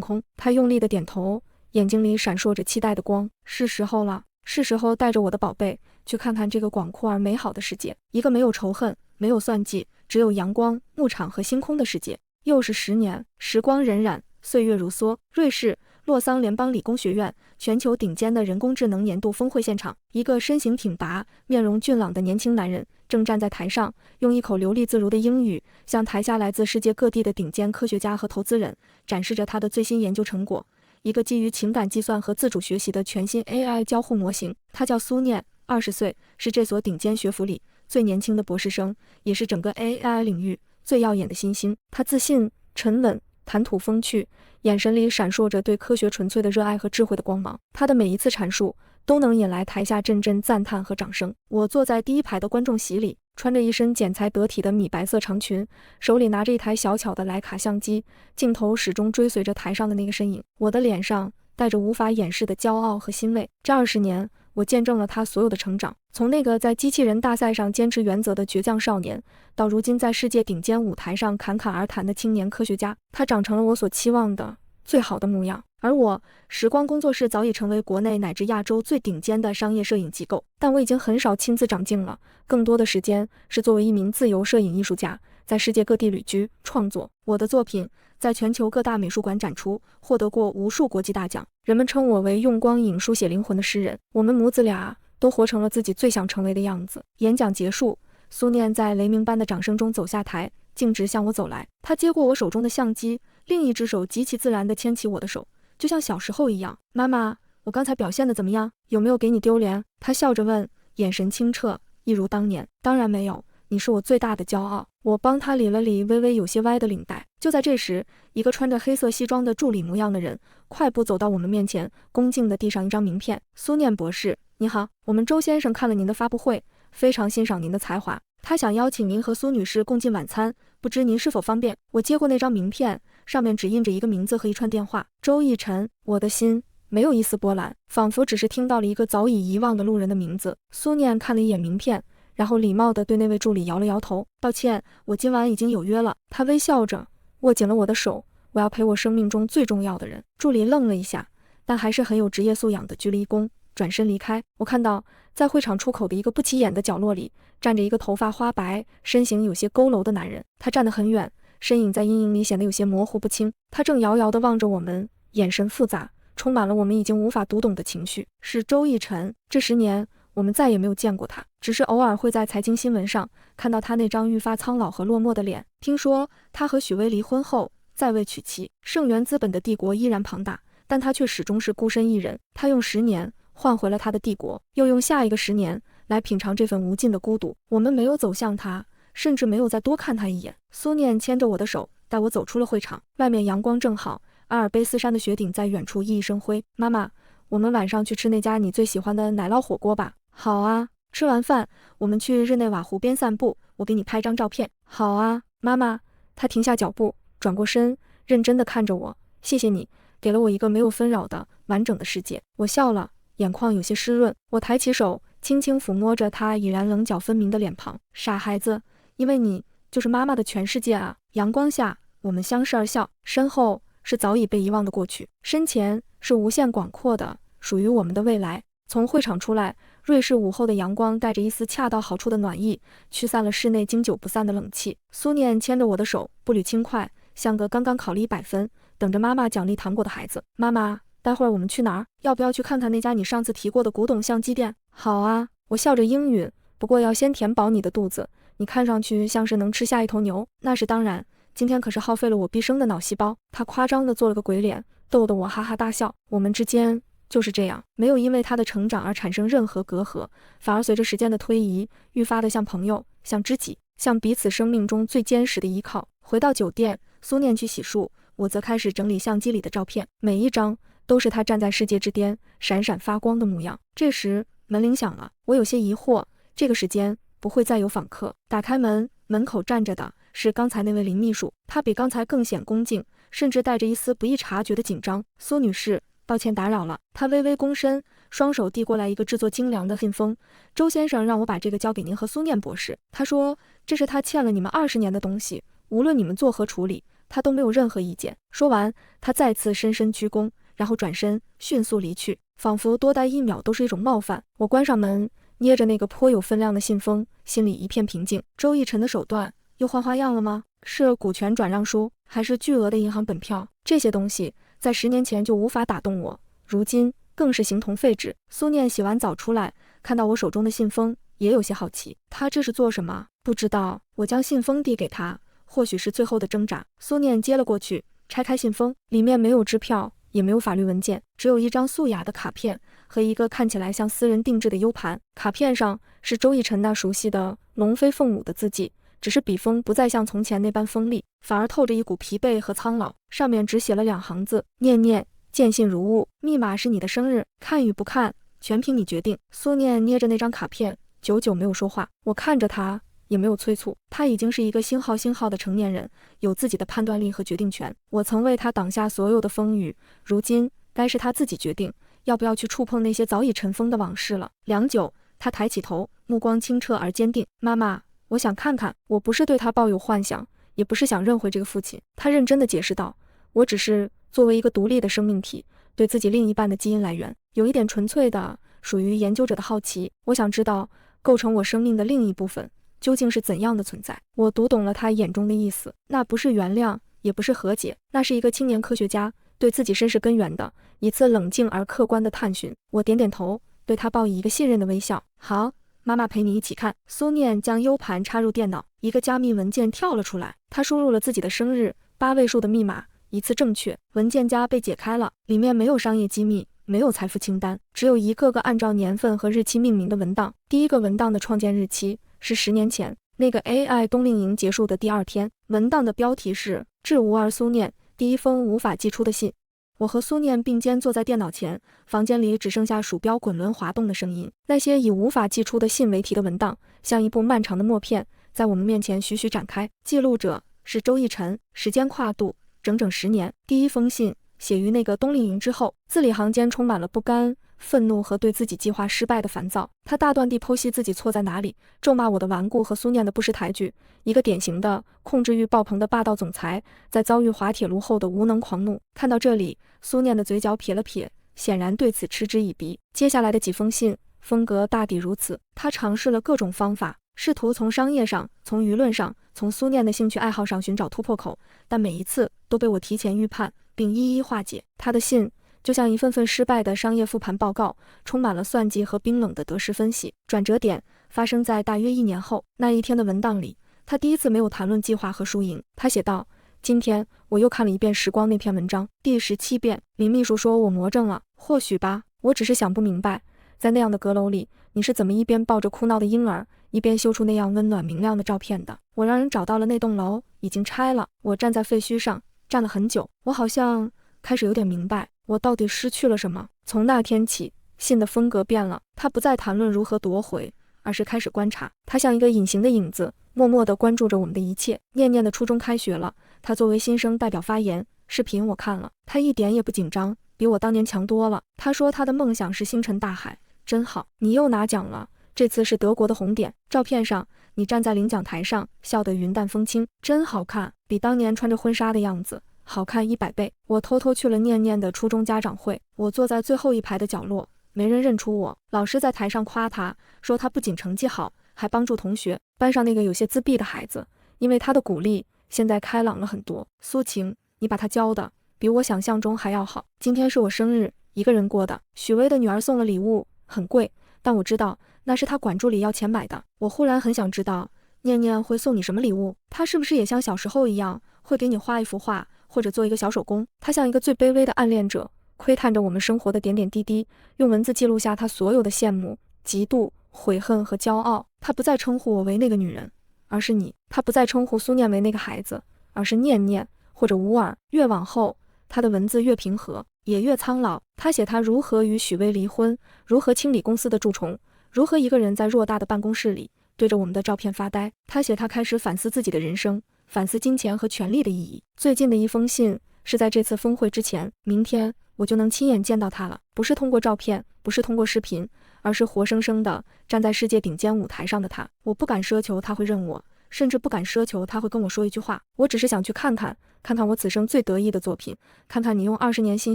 空，他用力的点头，眼睛里闪烁着期待的光。是时候了，是时候带着我的宝贝去看看这个广阔而美好的世界，一个没有仇恨，没有算计，只有阳光、牧场和星空的世界。又是10年，时光荏苒，岁月如梭。瑞士洛桑联邦理工学院全球顶尖的人工智能年度峰会现场，一个身形挺拔、面容俊朗的年轻男人正站在台上，用一口流利自如的英语向台下来自世界各地的顶尖科学家和投资人展示着他的最新研究成果，一个基于情感计算和自主学习的全新 AI 交互模型。他叫苏念，20岁，是这所顶尖学府里最年轻的博士生，也是整个 AI 领域最耀眼的新星。他自信、沉稳，谈吐风趣，眼神里闪烁着对科学纯粹的热爱和智慧的光芒。他的每一次阐述都能引来台下阵阵赞叹和掌声。我坐在第1排的观众席里，穿着一身剪裁得体的米白色长裙，手里拿着一台小巧的徕卡相机，镜头始终追随着台上的那个身影。我的脸上带着无法掩饰的骄傲和欣慰。这20年，我见证了他所有的成长，从那个在机器人大赛上坚持原则的倔强少年，到如今在世界顶尖舞台上侃侃而谈的青年科学家。他长成了我所期望的最好的模样。而我，时光工作室早已成为国内乃至亚洲最顶尖的商业摄影机构，但我已经很少亲自长镜了，更多的时间是作为一名自由摄影艺术家，在世界各地旅居创作。我的作品在全球各大美术馆展出，获得过无数国际大奖。人们称我为用光影书写灵魂的诗人。我们母子俩都活成了自己最想成为的样子。演讲结束，苏念在雷鸣般的掌声中走下台，径直向我走来。他接过我手中的相机，另一只手极其自然地牵起我的手，就像小时候一样。妈妈，我刚才表现得怎么样？有没有给你丢脸？他笑着问，眼神清澈，一如当年。当然没有，你是我最大的骄傲。我帮他理了理微微有些歪的领带。就在这时，一个穿着黑色西装的助理模样的人快步走到我们面前，恭敬地递上一张名片。苏念博士，你好，我们周先生看了您的发布会，非常欣赏您的才华，他想邀请您和苏女士共进晚餐，不知您是否方便？我接过那张名片，上面只印着一个名字和一串电话。周奕辰。我的心没有一丝波澜，仿佛只是听到了一个早已遗忘的路人的名字。苏念看了一眼名片，然后礼貌地对那位助理摇了摇头，抱歉，我今晚已经有约了。他微笑着握紧了我的手，我要陪我生命中最重要的人。助理愣了一下，但还是很有职业素养的鞠了一躬，转身离开。我看到在会场出口的一个不起眼的角落里，站着一个头发花白、身形有些佝偻的男人。他站得很远，身影在阴影里显得有些模糊不清。他正遥遥地望着我们，眼神复杂，充满了我们已经无法读懂的情绪。是周奕辰。这10年我们再也没有见过他，只是偶尔会在财经新闻上看到他那张愈发苍老和落寞的脸。听说他和许薇离婚后再未娶妻。盛源资本的帝国依然庞大，但他却始终是孤身一人。他用10年换回了他的帝国，又用下一个10年来品尝这份无尽的孤独。我们没有走向他，甚至没有再多看他一眼。苏念牵着我的手带我走出了会场，外面阳光正好，阿尔卑斯山的雪顶在远处熠熠生辉。妈妈，我们晚上去吃那家你最喜欢的奶酪火锅吧。好啊，吃完饭，我们去日内瓦湖边散步，我给你拍张照片。好啊，妈妈。他停下脚步，转过身，认真地看着我。谢谢你，给了我一个没有纷扰的完整的世界。我笑了，眼眶有些湿润。我抬起手，轻轻抚摸着他已然棱角分明的脸庞。傻孩子，因为你就是妈妈的全世界啊！阳光下，我们相视而笑，身后是早已被遗忘的过去，身前是无限广阔的属于我们的未来。从会场出来，瑞士午后的阳光带着一丝恰到好处的暖意，驱散了室内经久不散的冷气。苏念牵着我的手，步履轻快，像个刚刚考了100分，等着妈妈奖励糖果的孩子。妈妈，待会儿我们去哪儿？要不要去看看那家你上次提过的古董相机店？好啊，我笑着应允，不过要先填饱你的肚子。你看上去像是能吃下一头牛。那是当然，今天可是耗费了我毕生的脑细胞。他夸张地做了个鬼脸，逗得我哈哈大笑。我们之间就是这样，没有因为他的成长而产生任何隔阂，反而随着时间的推移，愈发的像朋友，像知己，像彼此生命中最坚实的依靠。回到酒店，苏念去洗漱，我则开始整理相机里的照片，每一张都是他站在世界之巅，闪闪发光的模样。这时门铃响了，我有些疑惑，这个时间不会再有访客。打开门，门口站着的是刚才那位林秘书，他比刚才更显恭敬，甚至带着一丝不易察觉的紧张。苏女士，抱歉打扰了。他微微躬身，双手递过来一个制作精良的信封。周先生让我把这个交给您和苏念博士，他说这是他欠了你们20年的东西，无论你们作何处理，他都没有任何意见。说完，他再次深深鞠躬，然后转身迅速离去，仿佛多待1秒都是一种冒犯。我关上门，捏着那个颇有分量的信封，心里一片平静。周逸晨的手段又换花样了吗？是股权转让书，还是巨额的银行本票？这些东西在10年前就无法打动我，如今更是形同废纸。苏念洗完澡出来，看到我手中的信封，也有些好奇。他这是做什么？不知道。我将信封递给他，或许是最后的挣扎。苏念接了过去，拆开信封，里面没有支票，也没有法律文件，只有一张素雅的卡片和一个看起来像私人定制的 U 盘。卡片上是周逸晨那熟悉的龙飞凤舞的字迹，只是笔锋不再像从前那般锋利，反而透着一股疲惫和苍老。上面只写了2行字：念念，见信如晤。密码是你的生日，看与不看全凭你决定。苏念捏着那张卡片，久久没有说话。我看着他，也没有催促。他已经是一个星号的成年人，有自己的判断力和决定权。我曾为他挡下所有的风雨，如今该是他自己决定要不要去触碰那些早已尘封的往事了。良久，他抬起头，目光清澈而坚定。妈妈，我想看看。我不是对他抱有幻想，也不是想认回这个父亲。他认真地解释道，我只是作为一个独立的生命体，对自己另一半的基因来源有一点纯粹的属于研究者的好奇。我想知道构成我生命的另一部分究竟是怎样的存在。我读懂了他眼中的意思，那不是原谅，也不是和解，那是一个青年科学家对自己身世根源的一次冷静而客观的探寻。我点点头，对他报以一个信任的微笑。好，妈妈陪你一起看。苏念将 U 盘插入电脑，一个加密文件跳了出来。他输入了自己的生日，8位数的密码，一次正确。文件夹被解开了，里面没有商业机密，没有财富清单，只有一个个按照年份和日期命名的文档。第一个文档的创建日期是10年前，那个 AI 冬令营结束的第2天。文档的标题是致无儿苏念，第一封无法寄出的信。我和苏念并肩坐在电脑前，房间里只剩下鼠标滚轮滑动的声音。那些以无法寄出的信为题的文档，像一部漫长的默片，在我们面前徐徐展开。记录者是周逸晨，时间跨度整整10年。第一封信写于那个冬令营之后，字里行间充满了不甘、愤怒和对自己计划失败的烦躁。他大段地剖析自己错在哪里，咒骂我的顽固和苏念的不识抬举，一个典型的控制欲爆棚的霸道总裁，在遭遇滑铁卢后的无能狂怒。看到这里，苏念的嘴角撇了撇，显然对此嗤之以鼻。接下来的几封信风格大抵如此，他尝试了各种方法，试图从商业上、从舆论上、从苏念的兴趣爱好上寻找突破口，但每一次都被我提前预判并一一化解。他的信就像一份份失败的商业复盘报告，充满了算计和冰冷的得失分析。转折点发生在大约1年后，那一天的文档里，他第一次没有谈论计划和输赢。他写道，今天我又看了一遍《时光》那篇文章，第17遍。林秘书说我魔怔了，或许吧，我只是想不明白，在那样的阁楼里，你是怎么一边抱着哭闹的婴儿，一边修出那样温暖明亮的照片的。我让人找到了那栋楼，已经拆了。我站在废墟上，站了很久，我好像开始有点明白，我到底失去了什么。从那天起，信的风格变了，他不再谈论如何夺回，而是开始观察。他像一个隐形的影子，默默地关注着我们的一切。念念的初中开学了，他作为新生代表发言，视频我看了，他一点也不紧张，比我当年强多了。他说他的梦想是星辰大海，真好。你又拿奖了，这次是德国的红点。照片上你站在领奖台上，笑得云淡风轻，真好看，比当年穿着婚纱的样子好看100倍。我偷偷去了念念的初中家长会，我坐在最后一排的角落，没人认出我。老师在台上夸他，说他不仅成绩好，还帮助同学。班上那个有些自闭的孩子，因为他的鼓励，现在开朗了很多。苏晴，你把他教的比我想象中还要好。今天是我生日，一个人过的。许巍的女儿送了礼物，很贵，但我知道那是他管助理要钱买的。我忽然很想知道，念念会送你什么礼物？他是不是也像小时候一样，会给你画一幅画，或者做一个小手工？他像一个最卑微的暗恋者，窥探着我们生活的点点滴滴，用文字记录下他所有的羡慕、嫉妒、悔恨和骄傲。他不再称呼我为那个女人，而是你。他不再称呼苏念为那个孩子，而是念念或者吴尔。越往后，他的文字越平和，也越苍老。他写他如何与许巍离婚，如何清理公司的蛀虫，如何一个人在偌大的办公室里对着我们的照片发呆。他写他开始反思自己的人生，反思金钱和权力的意义。最近的一封信是在这次峰会之前，明天我就能亲眼见到他了，不是通过照片，不是通过视频，而是活生生的站在世界顶尖舞台上的他。我不敢奢求他会认我，甚至不敢奢求他会跟我说一句话。我只是想去看看我此生最得意的作品，看看你用20年心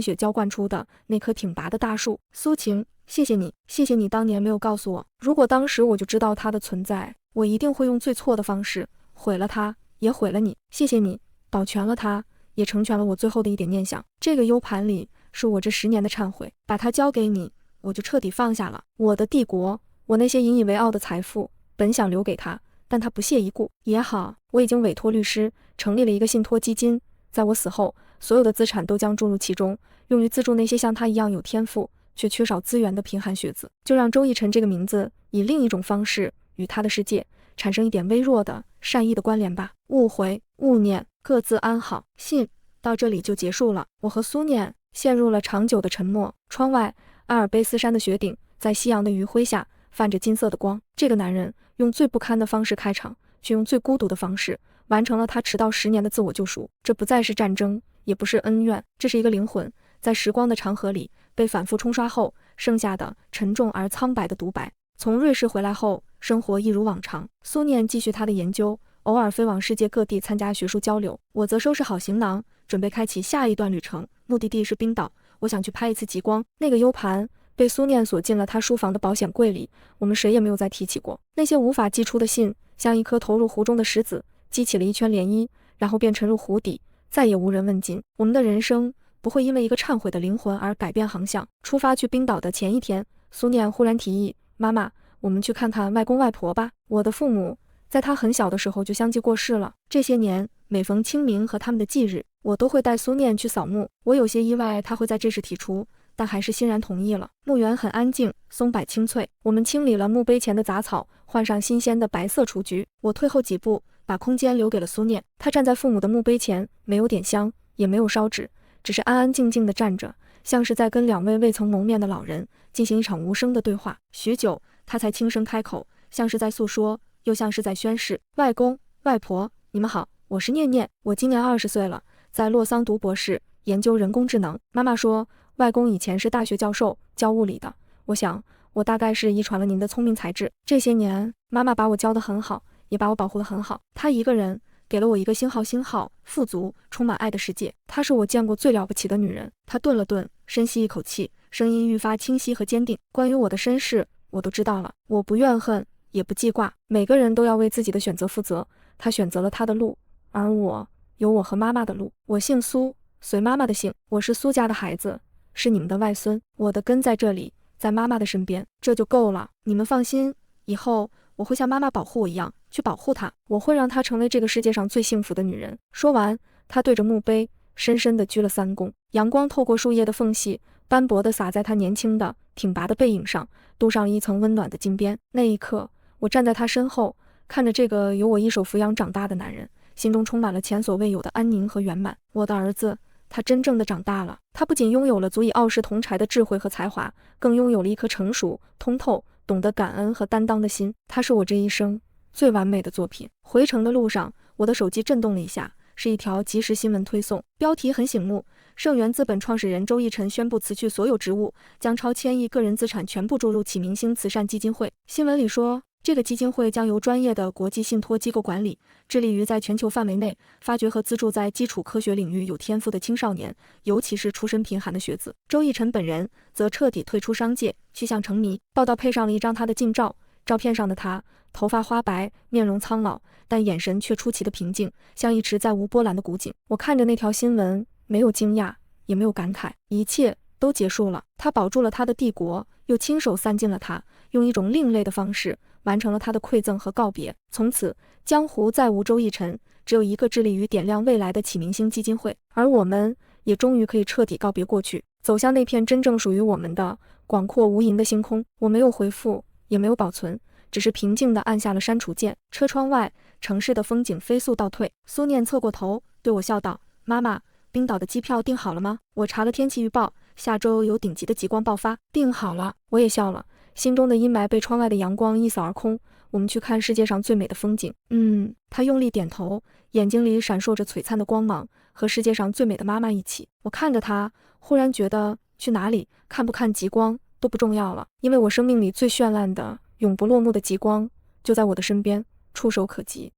血浇灌出的那棵挺拔的大树。苏晴，谢谢你，谢谢你当年没有告诉我。如果当时我就知道它的存在，我一定会用最错的方式毁了它，也毁了你。谢谢你，保全了它，也成全了我最后的一点念想。这个 U 盘里是我这10年的忏悔，把它交给你，我就彻底放下了。我的帝国，我那些引以为傲的财富，本想留给他，但他不屑一顾。也好，我已经委托律师成立了一个信托基金，在我死后，所有的资产都将注入其中，用于资助那些像他一样有天赋却缺少资源的贫寒学子。就让周逸晨这个名字以另一种方式与他的世界产生一点微弱的善意的关联吧。勿回勿念，各自安好。信到这里就结束了。我和苏念陷入了长久的沉默。窗外，阿尔卑斯山的雪顶在夕阳的余晖下泛着金色的光。这个男人用最不堪的方式开场，却用最孤独的方式完成了他迟到10年的自我救赎。这不再是战争，也不是恩怨，这是一个灵魂在时光的长河里被反复冲刷后剩下的沉重而苍白的独白。从瑞士回来后，生活一如往常。苏念继续他的研究，偶尔飞往世界各地参加学术交流。我则收拾好行囊，准备开启下一段旅程，目的地是冰岛。我想去拍一次极光。那个 U 盘被苏念锁进了他书房的保险柜里，我们谁也没有再提起过。那些无法寄出的信，像一颗投入湖中的石子，激起了一圈涟漪，然后便沉入湖底，再也无人问津。我们的人生不会因为一个忏悔的灵魂而改变航向。出发去冰岛的前一天，苏念忽然提议，妈妈，我们去看看外公外婆吧。我的父母在他很小的时候就相继过世了，这些年每逢清明和他们的忌日，我都会带苏念去扫墓。我有些意外他会在这时提出，但还是欣然同意了。墓园很安静，松柏青翠。我们清理了墓碑前的杂草，换上新鲜的白色雏菊。我退后几步，把空间留给了苏念。他站在父母的墓碑前，没有点香，也没有烧纸，只是安安静静地站着，像是在跟2位未曾谋面的老人进行一场无声的对话。许久，他才轻声开口，像是在诉说，又像是在宣誓。外公外婆，你们好，我是念念，我今年20岁了，在洛桑读博士，研究人工智能。妈妈说，外公以前是大学教授，教物理的。我想，我大概是遗传了您的聪明才智。这些年，妈妈把我教得很好，也把我保护得很好。她一个人给了我一个星号富足、充满爱的世界。她是我见过最了不起的女人。她顿了顿，深吸一口气，声音愈发清晰和坚定。关于我的身世，我都知道了。我不怨恨，也不记挂。每个人都要为自己的选择负责。他选择了他的路，而我有我和妈妈的路。我姓苏，随妈妈的姓。我是苏家的孩子，是你们的外孙。我的根在这里，在妈妈的身边，这就够了。你们放心，以后我会像妈妈保护我一样去保护她。我会让她成为这个世界上最幸福的女人。说完，她对着墓碑深深地鞠了3躬。阳光透过树叶的缝隙，斑驳地洒在她年轻的挺拔的背影上，镀上了一层温暖的金边。那一刻，我站在她身后，看着这个由我一手抚养长大的男人，心中充满了前所未有的安宁和圆满。我的儿子，他真正的长大了。他不仅拥有了足以傲视同儕的智慧和才华，更拥有了一颗成熟、通透、懂得感恩和担当的心，它是我这一生最完美的作品。回程的路上，我的手机震动了一下，是一条即时新闻推送，标题很醒目：盛源资本创始人周奕辰宣布辞去所有职务，将超1000亿个人资产全部注入启明星慈善基金会。新闻里说，这个基金会将由专业的国际信托机构管理，致力于在全球范围内发掘和资助在基础科学领域有天赋的青少年，尤其是出身贫寒的学子。周奕辰本人则彻底退出商界，去向成迷。报道配上了一张他的近照，照片上的他头发花白，面容苍老，但眼神却出奇的平静，像一池再无波澜的古井。我看着那条新闻，没有惊讶，也没有感慨，一切都结束了。他保住了他的帝国，又亲手散尽了他，用一种另类的方式完成了他的馈赠和告别。从此，江湖再无周奕辰，只有一个致力于点亮未来的启明星基金会。而我们也终于可以彻底告别过去，走向那片真正属于我们的广阔无垠的星空。我没有回复，也没有保存，只是平静地按下了删除键。车窗外，城市的风景飞速倒退。苏念侧过头对我笑道：“妈妈，冰岛的机票订好了吗？”我查了天气预报，下周有顶级的极光爆发。订好了。我也笑了，心中的阴霾被窗外的阳光一扫而空。我们去看世界上最美的风景。他用力点头，眼睛里闪烁着璀璨的光芒。和世界上最美的妈妈一起。我看着他，忽然觉得去哪里看不看极光都不重要了，因为我生命里最绚烂的永不落幕的极光就在我的身边，触手可及。